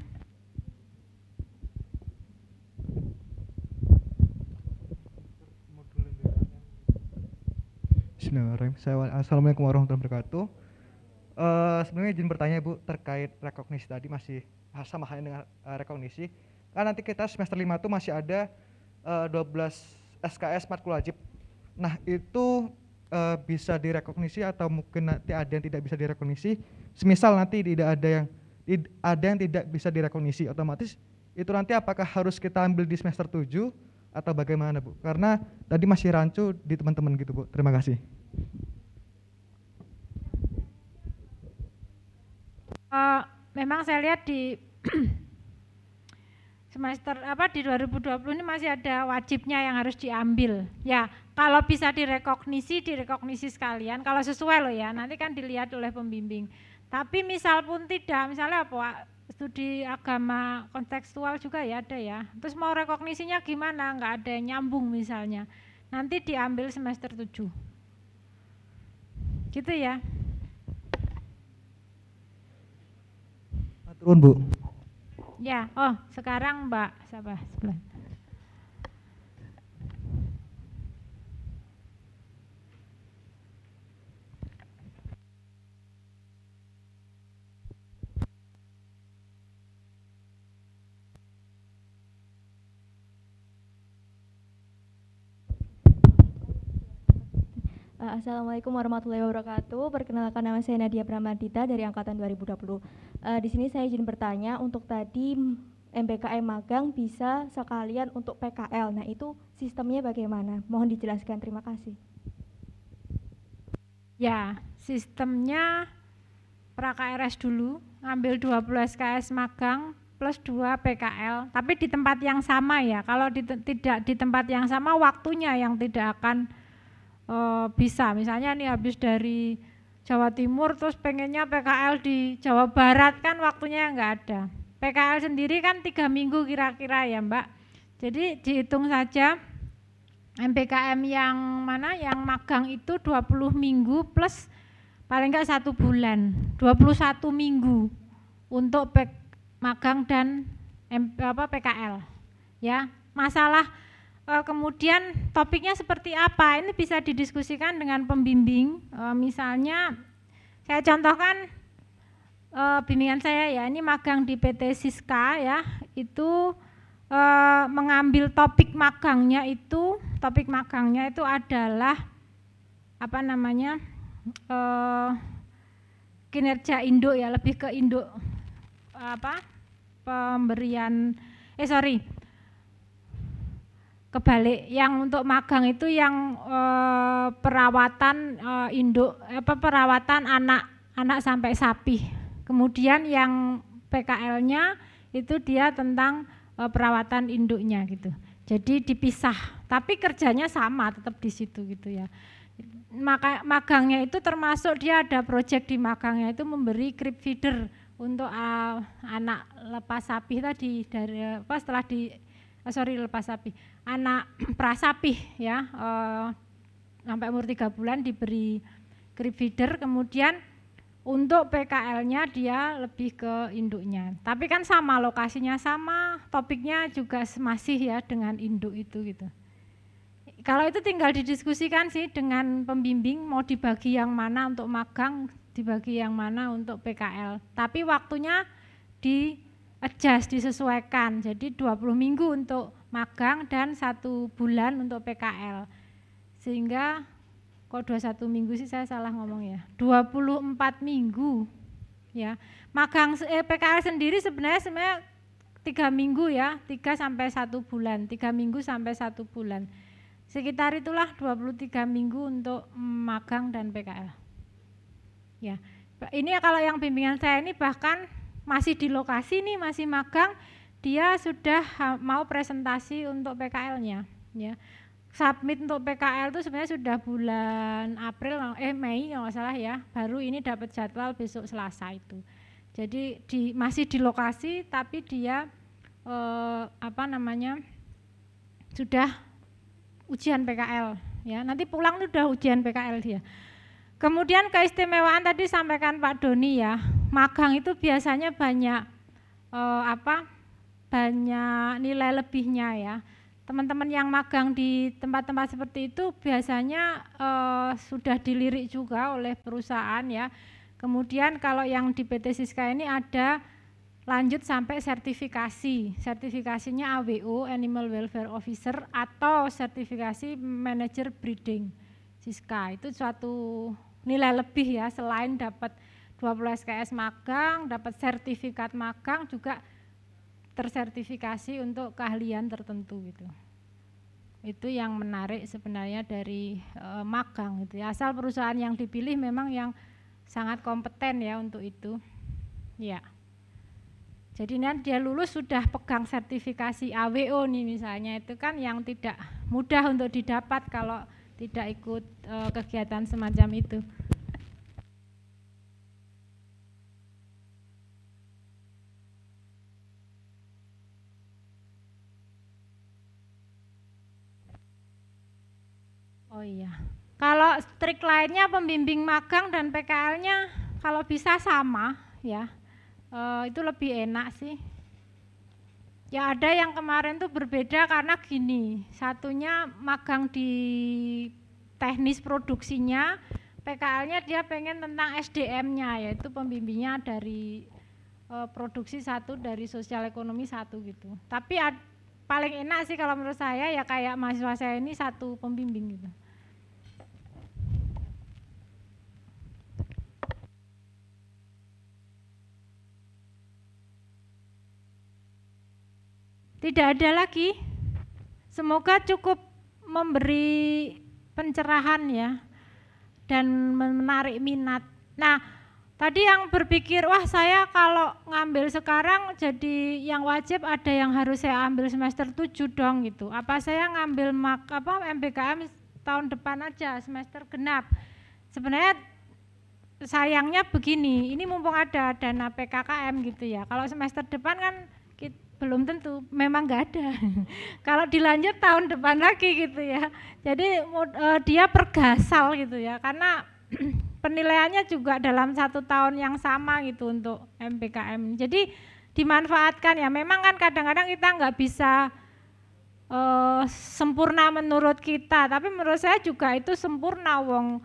Bismillahirrahmanirrahim. Assalamualaikum warahmatullahi wabarakatuh. Sebenarnya izin bertanya Bu terkait rekognisi tadi, masih sama halnya dengan rekognisi. Kan nanti kita semester 5 itu masih ada 12 SKS matkul wajib. Nah itu bisa direkognisi atau mungkin nanti ada yang tidak bisa direkognisi. Semisal nanti tidak ada yang tidak bisa direkognisi, otomatis itu nanti apakah harus kita ambil di semester 7 atau bagaimana Bu? Karena tadi masih rancu di teman-teman gitu Bu. Terima kasih. Memang saya lihat di semester di 2020 ini masih ada wajibnya yang harus diambil. Ya, kalau bisa direkognisi sekalian. Kalau sesuai loh ya, nanti kan dilihat oleh pembimbing. Tapi misal pun tidak, misalnya apa? Studi agama kontekstual juga ya ada ya. Terus mau rekognisinya gimana? Nggak ada yang nyambung misalnya. Nanti diambil semester 7. Gitu ya. Turun Bu. Ya, sekarang Mbak siapa sebelah. Assalamualaikum warahmatullahi wabarakatuh. Perkenalkan, nama saya Nadia Pramardita dari angkatan 2020. Di sini saya izin bertanya, untuk tadi MBKM magang bisa sekalian untuk PKL. Nah, itu sistemnya bagaimana? Mohon dijelaskan. Terima kasih. Ya, sistemnya pra-KRS dulu, ngambil 20 SKS magang plus 2 PKL, tapi di tempat yang sama ya. Kalau tidak di tempat yang sama, waktunya yang tidak akan bisa. Misalnya nih habis dari Jawa Timur terus pengennya PKL di Jawa Barat, kan waktunya nggak ada. PKL sendiri kan 3 minggu kira-kira ya Mbak. Jadi dihitung saja MBKM yang mana yang magang itu 20 minggu plus paling nggak 1 bulan, 21 minggu untuk magang dan PKL ya. Masalah kemudian topiknya seperti apa, ini bisa didiskusikan dengan pembimbing. Misalnya saya contohkan bimbingan saya ya, ini magang di PT Siska ya, itu mengambil topik magangnya itu adalah kinerja induk ya, lebih ke induk pemberian kebalik, yang untuk magang itu yang perawatan induk perawatan anak sampai sapi. Kemudian yang PKL-nya itu dia tentang perawatan induknya gitu. Jadi dipisah, tapi kerjanya sama tetap di situ gitu ya. Maka magangnya itu termasuk dia ada proyek di magangnya itu memberi crib feeder untuk anak lepas sapi tadi dari setelah di lepas sapi, anak prasapi ya, sampai umur 3 bulan diberi crib feeder. Kemudian untuk PKL-nya dia lebih ke induknya, tapi kan sama, lokasinya sama, topiknya juga masih ya dengan induk itu gitu. Kalau itu tinggal didiskusikan sih dengan pembimbing, mau dibagi yang mana untuk magang, dibagi yang mana untuk PKL, tapi waktunya di-adjust, disesuaikan. Jadi 20 minggu untuk magang dan 1 bulan untuk PKL. Sehingga kok 21 minggu sih saya salah ngomong ya. 24 minggu ya. Magang PKL sendiri sebenarnya 3 minggu ya, 3 sampai 1 bulan, 3 minggu sampai 1 bulan. Sekitar itulah 23 minggu untuk magang dan PKL. Ya. Ini kalau yang bimbingan saya ini bahkan masih di lokasi nih, masih magang, dia sudah mau presentasi untuk PKL-nya ya. submit untuk PKL itu sebenarnya sudah bulan Mei kalau nggak salah ya, baru ini dapat jadwal besok Selasa itu. Jadi masih di lokasi tapi dia sudah ujian PKL ya, nanti pulang udah ujian PKL dia. Kemudian keistimewaan tadi sampaikan Pak Doni ya, magang itu biasanya banyak banyak nilai lebihnya ya. Teman-teman yang magang di tempat-tempat seperti itu biasanya sudah dilirik juga oleh perusahaan ya. Kemudian kalau yang di PT Siska ini ada lanjut sampai sertifikasi. Sertifikasinya AWO, Animal Welfare Officer, atau sertifikasi Manager Breeding Siska. Itu suatu nilai lebih ya, selain dapat 20 SKS magang, dapat sertifikat magang, juga tersertifikasi untuk keahlian tertentu gitu. Itu yang menarik sebenarnya dari magang gitu ya. Asal perusahaan yang dipilih memang yang sangat kompeten ya untuk itu. Ya. Jadi nanti dia lulus sudah pegang sertifikasi AWO nih misalnya, itu kan yang tidak mudah untuk didapat kalau tidak ikut kegiatan semacam itu. Oh iya, kalau trik lainnya pembimbing magang dan PKL-nya kalau bisa sama ya, itu lebih enak sih. Ya ada yang kemarin tuh berbeda karena gini, satunya magang di teknis produksinya, PKL-nya dia pengen tentang SDM-nya, yaitu pembimbingnya dari produksi satu, dari sosial ekonomi satu gitu. Tapi paling enak sih kalau menurut saya ya kayak mahasiswa saya ini satu pembimbing gitu. Tidak ada lagi. Semoga cukup memberi pencerahan ya dan menarik minat. Nah, tadi yang berpikir, wah saya kalau ngambil sekarang jadi yang wajib ada yang harus saya ambil semester 7 dong gitu. Apa saya ngambil MBKM tahun depan aja semester genap. Sebenarnya sayangnya begini, ini mumpung ada dana PKKM gitu ya. Kalau semester depan kan belum tentu, memang nggak ada. Kalau dilanjut tahun depan lagi gitu ya. Jadi dia pergasal gitu ya, karena penilaiannya juga dalam 1 tahun yang sama gitu untuk MBKM. Jadi dimanfaatkan ya. Memang kan kadang-kadang kita nggak bisa sempurna menurut kita, tapi menurut saya juga itu sempurna. Wong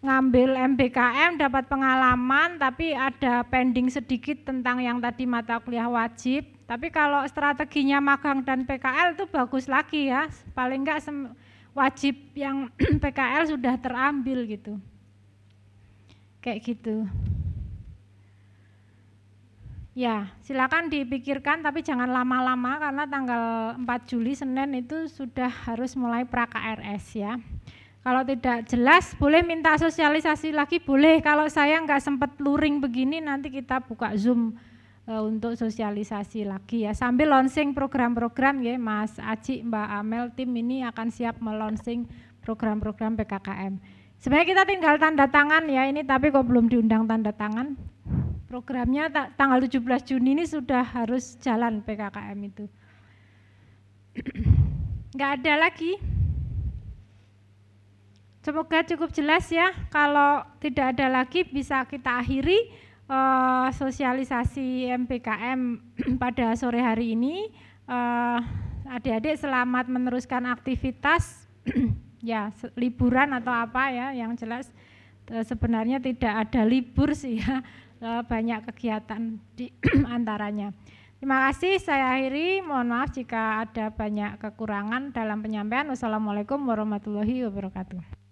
ngambil MBKM dapat pengalaman, tapi ada pending sedikit tentang yang tadi mata kuliah wajib. Tapi kalau strateginya magang dan PKL itu bagus lagi ya, paling enggak wajib yang PKL sudah terambil gitu. Kayak gitu. Ya, silakan dipikirkan tapi jangan lama-lama karena tanggal 4 Juli Senin itu sudah harus mulai pra-KRS ya. Kalau tidak jelas boleh minta sosialisasi lagi, boleh. Kalau saya nggak sempat luring begini nanti kita buka Zoom untuk sosialisasi lagi ya, sambil launching program-program ya, Mas Aji, Mbak Amel, tim ini akan siap melaunching program-program PKKM. Sebenarnya kita tinggal tanda tangan ya ini, tapi kok belum diundang tanda tangan. Programnya tanggal 17 Juni ini sudah harus jalan PKKM itu. Nggak ada lagi. Semoga cukup jelas ya, kalau tidak ada lagi bisa kita akhiri sosialisasi MBKM pada sore hari ini. Adik-adik selamat meneruskan aktivitas ya, liburan atau apa ya, yang jelas sebenarnya tidak ada libur sih ya, banyak kegiatan di antaranya. Terima kasih, saya akhiri. Mohon maaf jika ada banyak kekurangan dalam penyampaian. Wassalamualaikum warahmatullahi wabarakatuh.